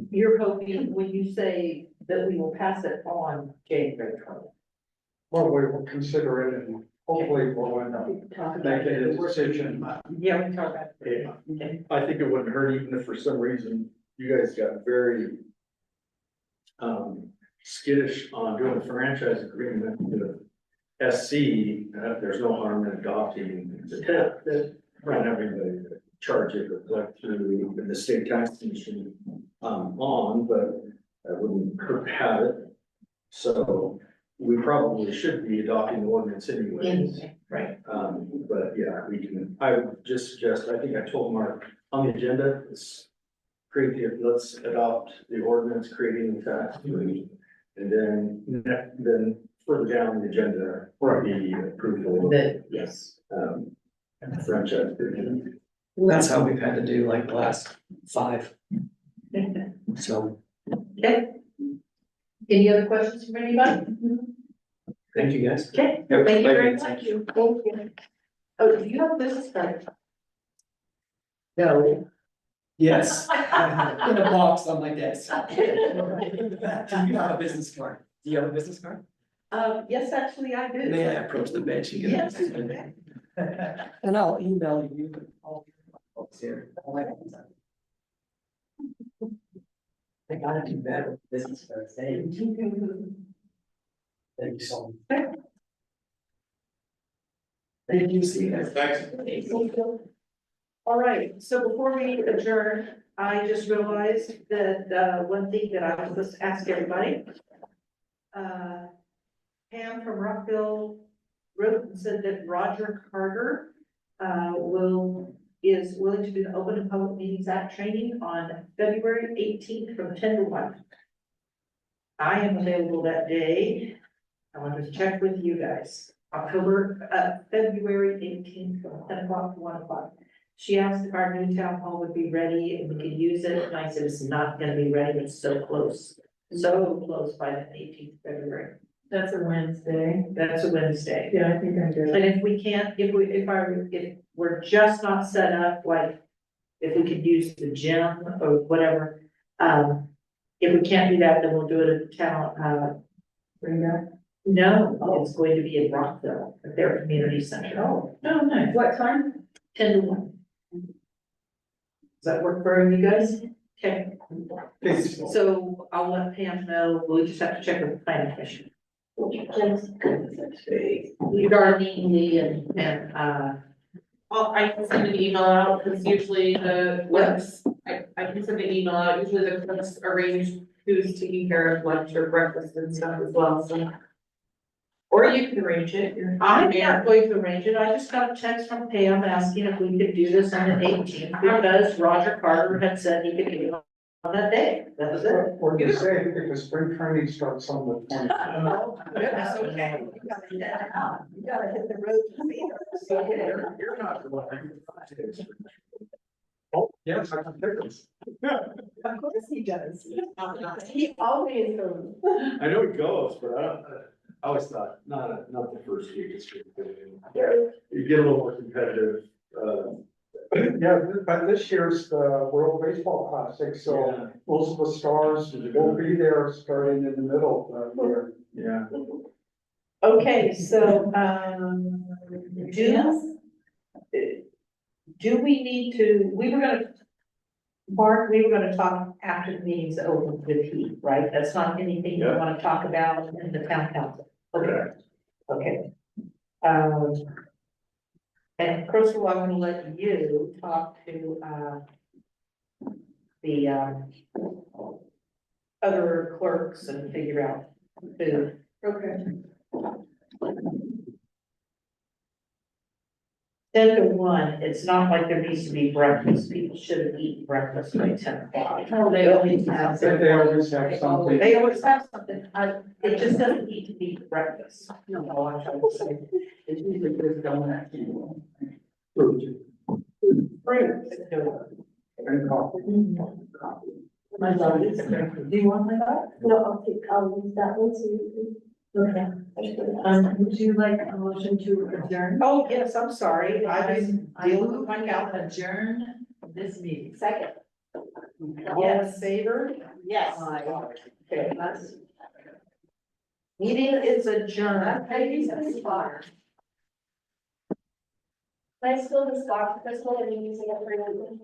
You're hoping, when you say that we will pass it on January 20th. Well, we will consider it and hopefully we'll end up making a decision. Yeah, we talk about it. Yeah. Okay. I think it wouldn't hurt even if for some reason you guys got very skittish on doing a franchise agreement with SC. There's no harm in adopting the tip that not everybody charge it or collect through the state tax commission but I wouldn't hurt to have it. So we probably should be adopting the ordinance anyways. Right. But yeah, I would just suggest, I think I told Mark on the agenda, let's adopt the ordinance creating the tax rate. And then further down the agenda, for the approval. Yes. Franchise agreement. That's how we've had to do like the last 5. So. Okay. Any other questions from anybody? Thank you, guys. Okay, Yep, thank you very much. Thank you. Oh, do you have a business card? No. Yes, in a box on my desk. Do you have a business card? Do you have a business card? Yes, actually, I do. May I approach the bench and get? Yes. And I'll email you all the folks here. I gotta do better with business first, hey. Thank you so much. Thank you, see you guys. Thanks. All right, so before we adjourn, I just realized that, one thing that I was supposed to ask everybody. Pam from Rockville wrote and said that Roger Carter, is willing to do the Open and Public Meetings Act training on February 18th from 10 to 1. I am available that day. I want to check with you guys. February 18th from 10 o'clock to 1 o'clock. She asked if our new town hall would be ready and we could use it, and I said it's not gonna be ready, it's so close by the 18th February. That's a Wednesday. That's a Wednesday. Yeah, I think I'm good. And if we can't, if we're just not set up, like, if we could use the gym or whatever, if we can't do that, then we'll do it at the town, no, it's going to be in Rockville, at their community center. Oh, nice. What time? 10 to 1. Does that work for you guys? Okay, so I'll let Pam know, we'll just have to check with the planning commission. Regarding the, and, Well, I can send an email out, because usually the clerks, I can send an email out, usually the clerks arrange who's taking care of lunch or breakfast and stuff as well, so. Or you can arrange it, you're. I'm not going to arrange it, I just got a text from Pam asking if we could do this on the 18th, because Roger Carter had said he could do it on that day, that was it. What you say, because spring training starts on the 20th. Oh, goodness, okay. You gotta get that out. You gotta hit the road to see it. So You're not the one. Oh, yes, I can take this. of course he does. He always goes. I know it goes, but I always thought, not the first week, it's you get a little more competitive, Yeah, but this year's the World Baseball Classic, so Yeah. most of the stars will be there starting in the middle of the year. yeah. Okay, so, do we need to, Mark, we were gonna talk after the meeting's over with Heath, right? That's not anything you Yeah. wanna talk about in the town council? Correct. Okay. And Crystal, I'm gonna let you talk to, the, other clerks and figure out who. Okay. 10 to 1, it's not like there needs to be breakfast, people should have eaten breakfast by 10 o'clock. Oh, they always have. They always have something. They always have something, it just doesn't need to be breakfast. No, I'm trying to say, it's usually there's donuts. Fruit. And coffee. My dog is, do you want my dog? No, I'll use that one too. Okay. Would you like a motion to adjourn? Oh, yes, I'm sorry, I didn't deal with my I calendar. adjourn this meeting. Second. All in favor? Yes. Okay. Meeting is adjourned. Nice fill the spot, Crystal, and you using it for anything?